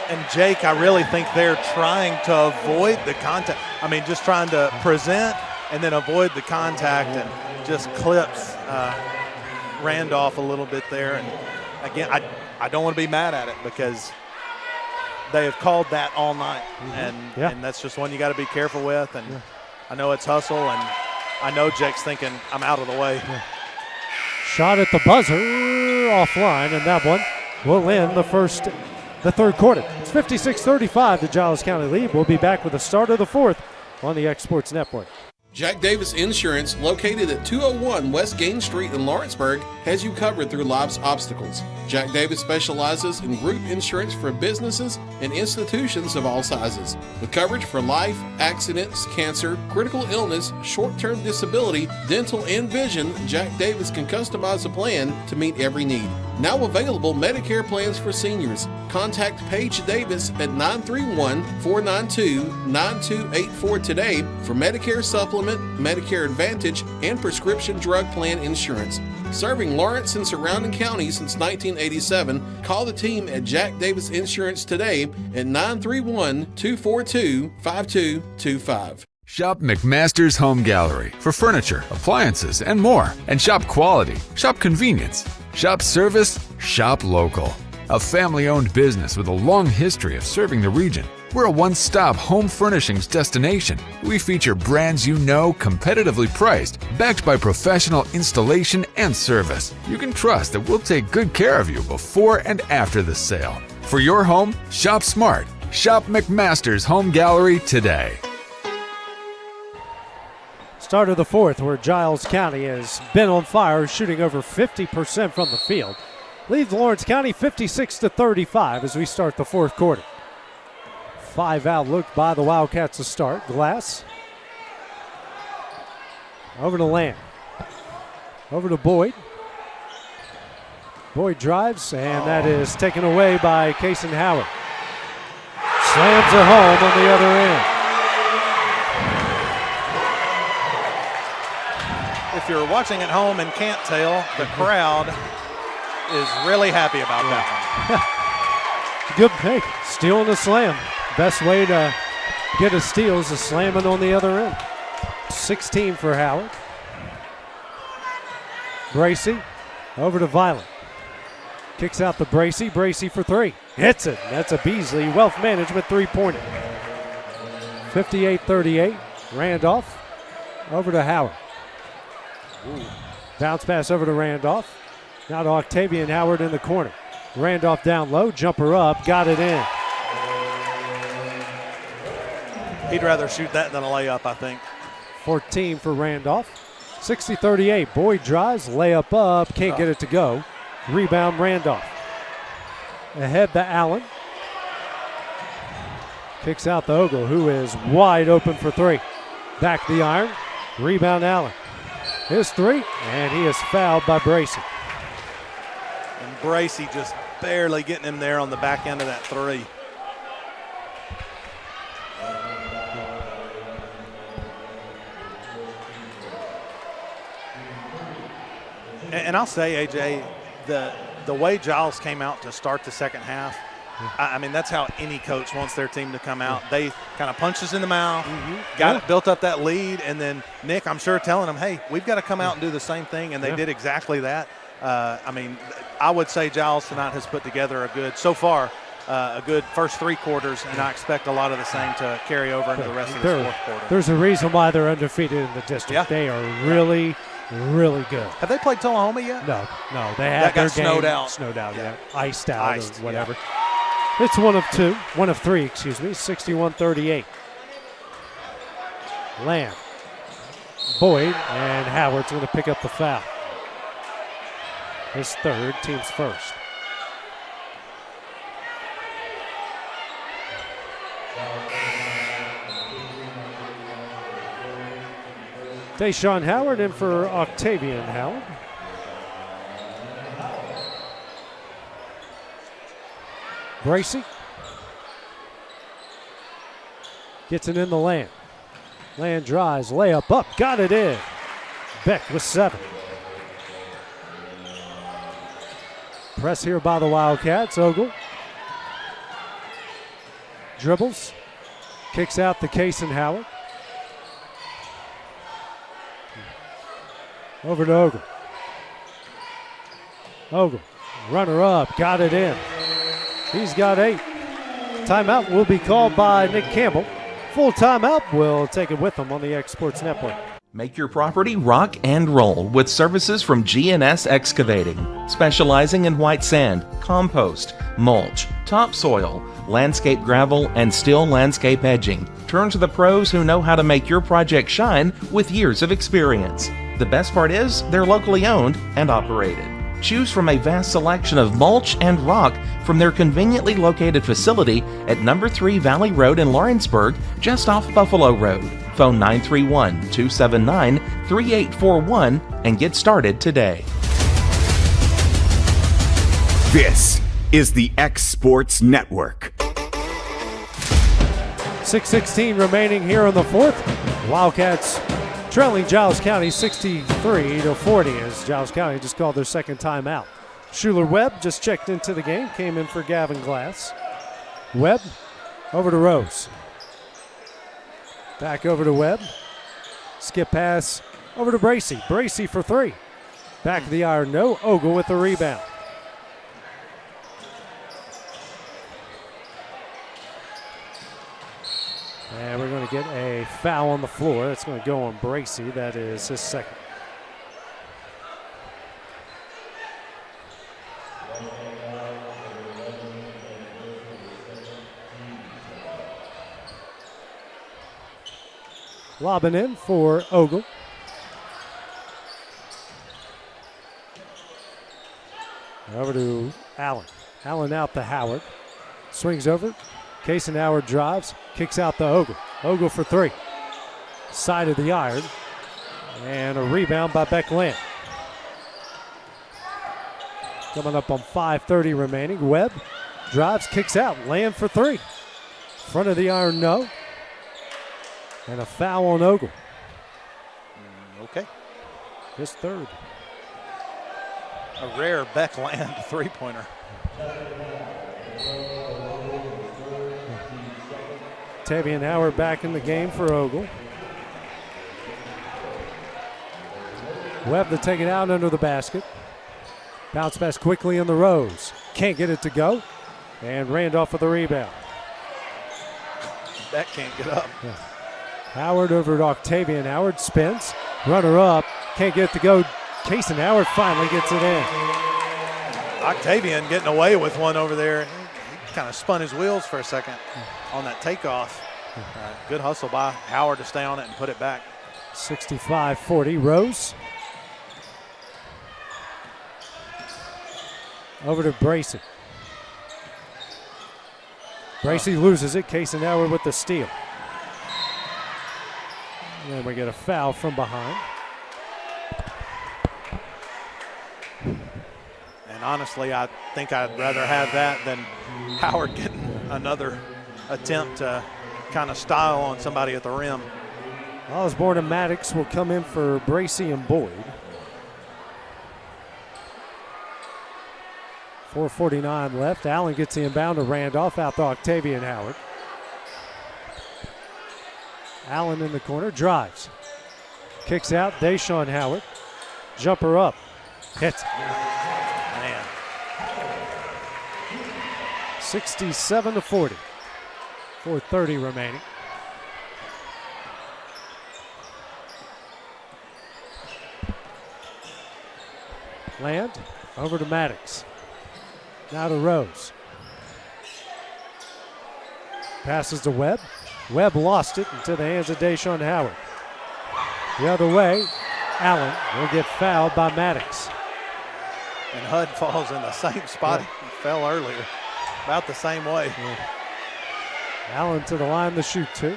And Jake, I really think they're trying to avoid the contact. I mean, just trying to present and then avoid the contact and just clips Randolph a little bit there. And again, I don't want to be mad at it because they have called that all night. And that's just one you got to be careful with. And I know it's hustle, and I know Jake's thinking, I'm out of the way. Shot at the buzzer, offline, and that one will end the third quarter. It's 56-35, the Giles County lead. We'll be back with the start of the fourth on the X Sports Network. Jack Davis Insurance, located at 201 West Gain Street in Lawrenceburg, has you covered through life's obstacles. Jack Davis specializes in group insurance for businesses and institutions of all sizes. With coverage for life, accidents, cancer, critical illness, short-term disability, dental, and vision, Jack Davis can customize a plan to meet every need. Now available Medicare plans for seniors. Contact Paige Davis at 931-492-9284 today for Medicare Supplement, Medicare Advantage, and prescription drug plan insurance. Serving Lawrence and surrounding counties since 1987, call the team at Jack Davis Insurance today at 931-242-5225. Shop McMaster's Home Gallery for furniture, appliances, and more. And shop quality, shop convenience, shop service, shop local. A family-owned business with a long history of serving the region. We're a one-stop home furnishings destination. We feature brands you know, competitively priced, backed by professional installation and service. You can trust that we'll take good care of you before and after the sale. For your home, shop smart. Shop McMaster's Home Gallery today. Start of the fourth, where Giles County has been on fire, shooting over 50% from the field. Leads Lawrence County 56-35 as we start the fourth quarter. 5 out look by the Wildcats to start. Glass. Over to Lamb. Over to Boyd. Boyd drives, and that is taken away by Kason Howard. Slams it home on the other end. If you're watching at home and can't tell, the crowd is really happy about that one. Good pick. Steal and a slam. Best way to get a steal is to slam it on the other end. 16 for Howard. Bracey over to Violet. Kicks out to Bracey. Bracey for three. Hits it. That's a Beasley Wealth Management three-pointer. 58-38. Randolph over to Howard. Bounce pass over to Randolph. Now to Octavian Howard in the corner. Randolph down low, jumper up, got it in. He'd rather shoot that than a layup, I think. 14 for Randolph. 60-38. Boyd drives, layup up, can't get it to go. Rebound Randolph. Ahead to Allen. Kicks out to Ogle, who is wide open for three. Back the iron. Rebound Allen. His three, and he is fouled by Bracey. And Bracey just barely getting him there on the back end of that three. And I'll say, AJ, the way Giles came out to start the second half, I mean, that's how any coach wants their team to come out. They kind of punch us in the mouth, built up that lead, and then Nick, I'm sure, telling them, hey, we've got to come out and do the same thing, and they did exactly that. I mean, I would say Giles tonight has put together a good first 3 quarters, and I expect a lot of the same to carry over into the rest of the fourth quarter. There's a reason why they're undefeated in the district. Yeah. They are really, really good. Have they played Tullahoma yet? No. They had their game snowed out, iced out or whatever. Yeah. It's one of three, 61-38. Lamb, Boyd, and Howard's going to pick up the foul. His third, team's first. Deshaun Howard in for Octavian Howard. Bracy gets it in the lane. Land drives, layup up, got it in. Beck with 7. Press here by the Wildcats. Ogle dribbles, kicks out to Kason Howard. Over to Ogle. Ogle, runner up, got it in. He's got 8. Timeout will be called by Nick Campbell. Full timeout, we'll take it with him on the X Sports Network. Make your property rock and roll with services from G&S Excavating, specializing in white sand, compost, mulch, topsoil, landscape gravel, and steel landscape edging. Turn to the pros who know how to make your project shine with years of experience. The best part is they're locally owned and operated. Choose from a vast selection of mulch and rock from their conveniently located facility at number 3 Valley Road in Lawrenceburg, just off Buffalo Road. Phone 931-279-3841 and get started today. This is the X Sports Network. 6:16 remaining here in the fourth. Wildcats trailing Giles County 63-40 as Giles County just called their second timeout. Schuler Webb just checked into the game, came in for Gavin Glass. Webb over to Rose. Back over to Webb. Skip pass over to Bracy. Bracy for 3. Back of the iron, no. Ogle with the rebound. And we're going to get a foul on the floor. That's going to go on Bracy. That is his second. Lobbing in for Ogle. Over to Allen. Allen out to Howard. Swings over. Kason Howard drives. Kicks out to Ogle. Ogle for 3. Side of the iron. And a rebound by Beck Lamb. Coming up on 5:30 remaining. Webb drives, kicks out. Lamb for 3. Front of the iron, no. And a foul on Ogle. Okay. His third. A rare Beck Lamb 3-pointer. Tavian Howard back in the game for Ogle. Webb to take it out under the basket. Bounce pass quickly in the Rose. Can't get it to go. And Randolph with the rebound. Beck can't get up. Yeah. Howard over to Octavian. Howard spins. Runner up. Can't get it to go. Kason Howard finally gets it in. Octavian getting away with one over there. He kind of spun his wheels for a second on that takeoff. Good hustle by Howard to stay on it and put it back. 65-40. Rose. Over to Bracy. Bracy loses it. Kason Howard with the steal. And then we get a foul from behind. And honestly, I think I'd rather have that than Howard getting another attempt to kind of style on somebody at the rim. Osborne and Maddox will come in for Bracy and Boyd. 4:49 left. Allen gets the inbound to Randolph, out to Octavian Howard. Allen in the corner, drives. Kicks out, Deshaun Howard. Jumper up, hits. Man. 67-40. 4:30 remaining. Land, over to Maddox. Now to Rose. Passes to Webb. Webb lost it into the hands of Deshaun Howard. The other way, Allen will get fouled by Maddox. And Hud falls in the same spot he fell earlier. About the same way. Yeah. Allen to the line to shoot two.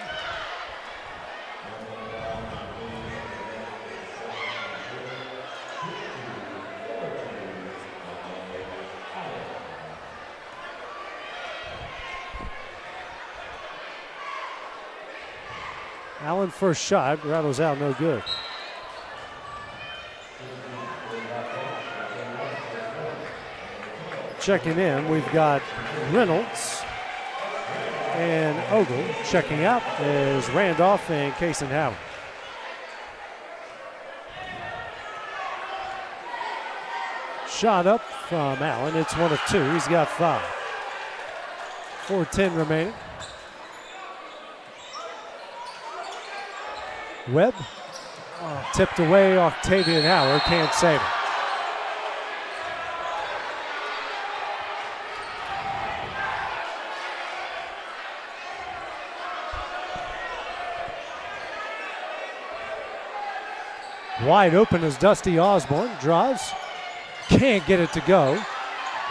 Allen first shot, rattles out, no good. Checking in, we've got Reynolds and Ogle. Checking out is Randolph and Kason Howard. Shot up from Allen, it's one of two, he's got 5. 4:10 remaining. Webb tipped away, Octavian Howard can't save it. Wide open is Dusty Osborne, drives, can't get it to go.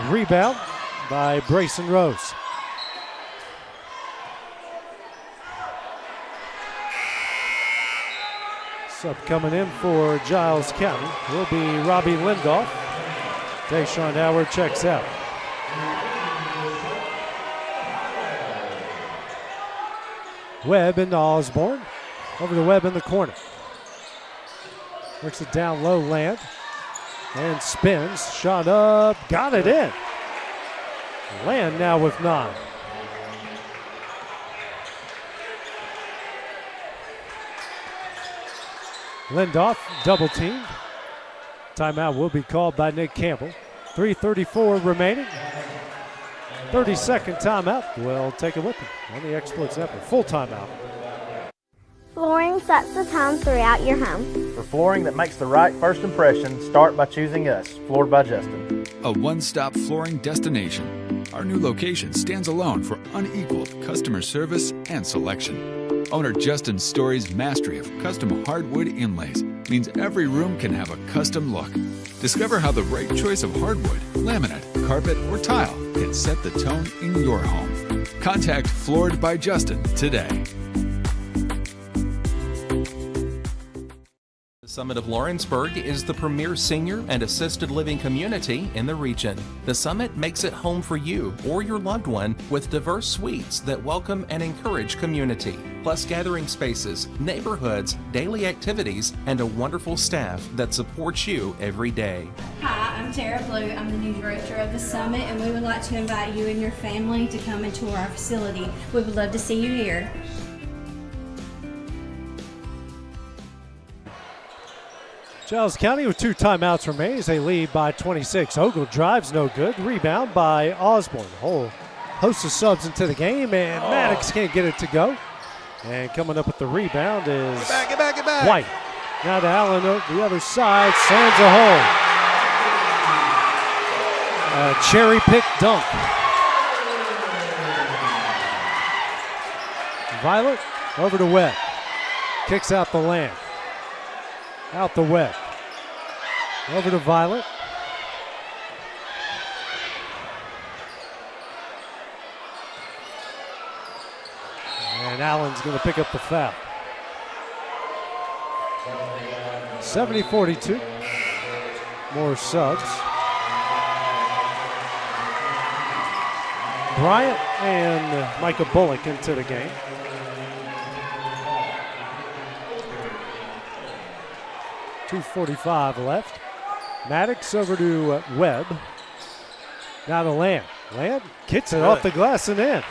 Rebound by Brayson Rose. Sub coming in for Giles County will be Robbie Lindoff. Deshaun Howard checks out. Webb into Osborne. Over to Webb in the corner. Works it down low, Land. And spins. Shot up. Got it in. Land now with 9. Lindoff double teamed. Timeout will be called by Nick Campbell. 3:34 remaining. 30-second timeout. We'll take it with them on the Exports Network. Full timeout. Flooring sets the tone throughout your home. For flooring that makes the right first impression, start by choosing us, Floored by Justin. A one-stop flooring destination. Our new location stands alone for unequaled customer service and selection. Owner Justin Story's mastery of custom hardwood inlays means every room can have a custom look. Discover how the right choice of hardwood, laminate, carpet, or tile can set the tone in your home. Contact Floored by Justin today. The Summit of Lawrenceburg is the premier senior and assisted living community in the region. The Summit makes it home for you or your loved one with diverse suites that welcome and encourage community, plus gathering spaces, neighborhoods, daily activities, and a wonderful staff that supports you every day. Hi, I'm Tara Blue. I'm the new director of the Summit, and we would like to invite you and your family to come and tour our facility. We would love to see you here. Giles County with 2 timeouts remaining as they lead by 26. Ogle drives, no good. Rebound by Osborne. Whole host of subs into the game, and Maddox can't get it to go. And coming up with the rebound is Get back. White. Now to Allen over the other side, slams a hole. A cherry pick dunk. Violet over to Webb. Kicks out the Land. Out the Webb. Over to Violet. And Allen's going to pick up the foul. 70-42. More subs. Bryant and Micah Bullock into the game. .245 left. Maddox over to Webb. Now to Land. Land gets it off the glass and in.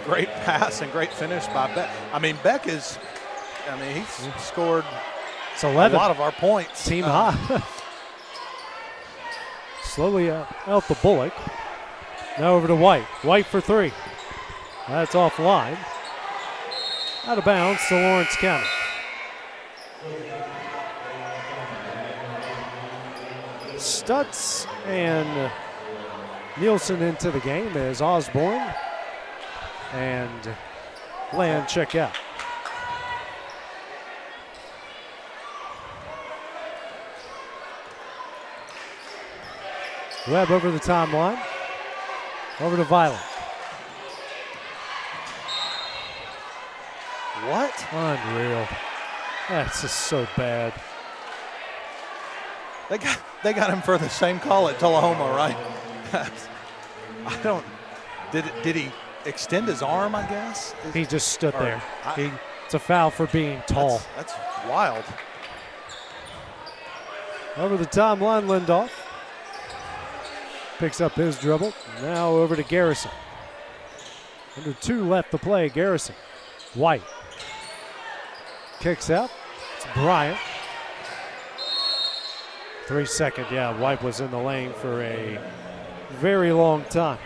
Great pass and great finish by Beck. Beck he's scored it's 11. A lot of our points. Team high. Slowly out the Bullock. Now over to White. White for three. That's offline. Out of bounds to Lawrence County. Stutz and Nielsen into the game as Osborne and Land check out. Webb over the timeline. Over to Violet. What? Unreal. That's just so bad. They got him for the same call at Tullahoma, right? I don't. Did he extend his arm? I guess he just stood there. It's a foul for being tall. That's wild. Over the timeline, Lindoff picks up his dribble. Now over to Garrison. Under 2 left to play. Garrison. White kicks out. It's Bryant. 3 second. Yeah, White was in the lane for a very long time.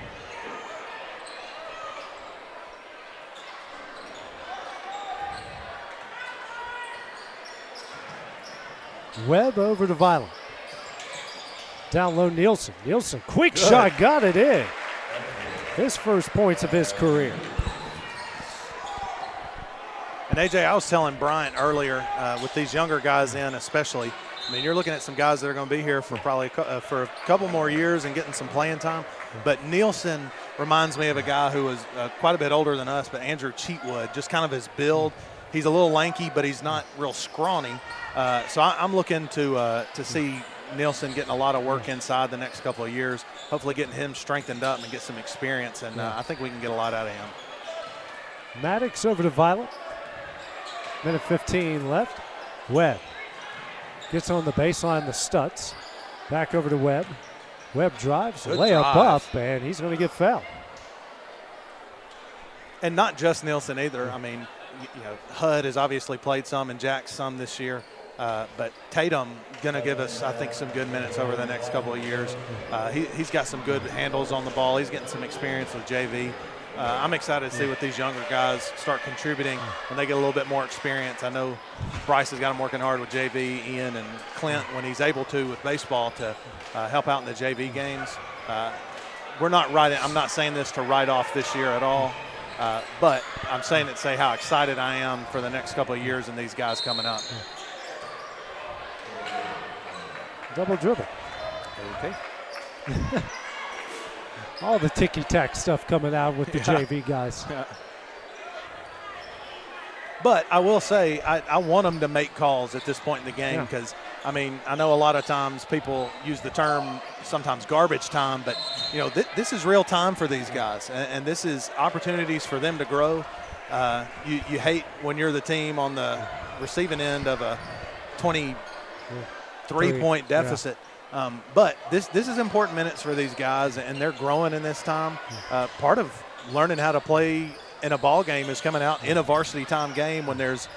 Webb over to Violet. Down low, Nielsen. Nielsen, quick shot, got it in. His first points of his career. And AJ, I was telling Bryant earlier, with these younger guys in especially, you're looking at some guys that are going to be here for probably for a couple more years and getting some playing time. But Nielsen reminds me of a guy who was quite a bit older than us, but Andrew Cheatwood, just kind of his build. He's a little lanky, but he's not real scrawny. So I'm looking to see Nielsen getting a lot of work inside the next couple of years, hopefully getting him strengthened up and get some experience, and I think we can get a lot out of him. Maddox over to Violet. Minute 15 left. Webb gets on the baseline to Stutz. Back over to Webb. Webb drives, layup up, and he's going to get fouled. And not just Nielsen either. Hud has obviously played some and Jack some this year. But Tatum going to give us, I think, some good minutes over the next couple of years. He's got some good handles on the ball. He's getting some experience with JV. I'm excited to see what these younger guys start contributing when they get a little bit more experience. I know Bryce has got them working hard with JV, Ian, and Clint when he's able to with baseball to help out in the JV games. I'm not saying this to write off this year at all, but I'm saying it to say how excited I am for the next couple of years and these guys coming up. Double dribble. Okay. All the ticky-tack stuff coming out with the JV guys. Yeah. But I will say I want them to make calls at this point in the game because, I know a lot of times people use the term sometimes garbage time, but, this is real time for these guys, and this is opportunities for them to grow. You hate when you're the team on the receiving end of a 23-point deficit. But this is important minutes for these guys, and they're growing in this time. Part of learning how to play in a ball game is coming out in a varsity time game when there's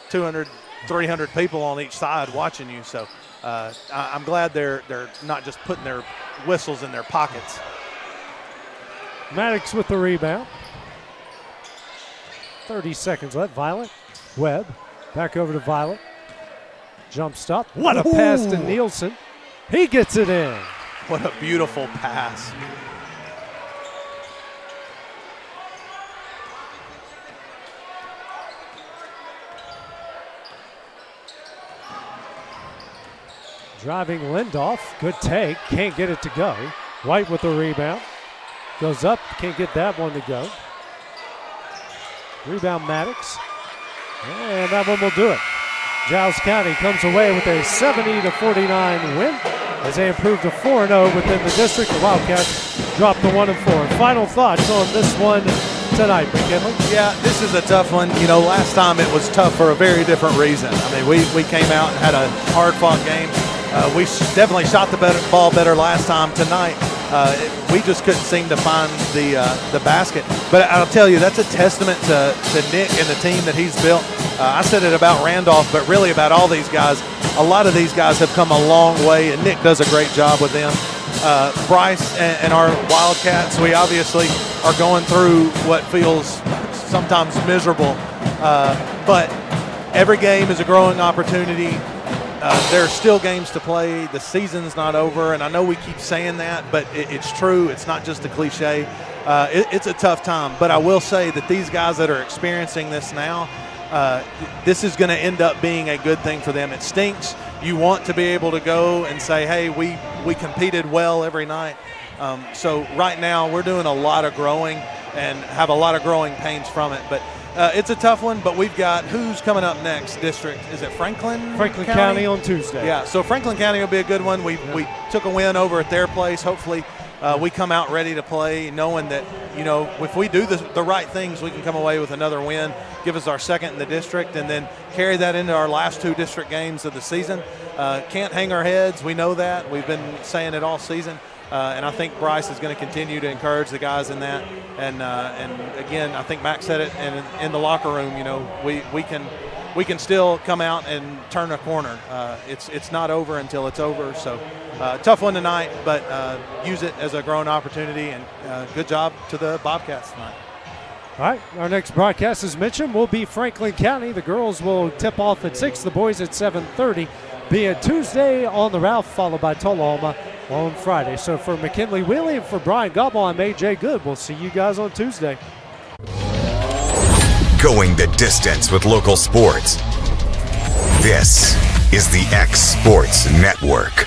200, 300 people on each side watching you. So I'm glad they're not just putting their whistles in their pockets. Maddox with the rebound. 30 seconds left. Violet. Webb. Back over to Violet. Jump stop. What a pass to Nielsen. He gets it in. What a beautiful pass. Driving Lindoff. Good take. Can't get it to go. White with the rebound. Goes up. Can't get that one to go. Rebound Maddox. And that one will do it. Giles County comes away with a 70-49 win as they improve to 4-0 within the district. The Wildcats drop to 1-4. Final thoughts on this one tonight, McKinley? Yeah, this is a tough one. Last time it was tough for a very different reason. We came out and had a hard-fought game. We definitely shot the ball better last time. Tonight, we just couldn't seem to find the basket. But I'll tell you, that's a testament to Nick and the team that he's built. I said it about Randolph, but really about all these guys. A lot of these guys have come a long way, and Nick does a great job with them. Bryce and our Wildcats, we obviously are going through what feels sometimes miserable, but every game is a growing opportunity. There are still games to play. The season's not over, and I know we keep saying that, but it's true. It's not just a cliche. It's a tough time, but I will say that these guys that are experiencing this now, this is going to end up being a good thing for them. It stinks. You want to be able to go and say, hey, we competed well every night. So right now we're doing a lot of growing and have a lot of growing pains from it. But it's a tough one, but we've got who's coming up next district? Is it Franklin? Franklin County on Tuesday. Yeah, so Franklin County will be a good one. We took a win over at their place. Hopefully we come out ready to play, knowing that, if we do the right things, we can come away with another win, give us our second in the district, and then carry that into our last two district games of the season. Can't hang our heads. We know that. We've been saying it all season. And I think Bryce is going to continue to encourage the guys in that. And again, I think Max said it in the locker room. We can still come out and turn a corner. It's not over until it's over. So tough one tonight, but use it as a growing opportunity. And good job to the Bobcats tonight. All right, our next broadcast, as mentioned, will be Franklin County. The girls will tip off at 6, the boys at 7:30. Be a Tuesday on the Ralph, followed by Tullahoma on Friday. So for McKinley Wheelie and for Brian Gobble, I'm A.J. Good. We'll see you guys on Tuesday. Going the distance with local sports. This is the X Sports Network.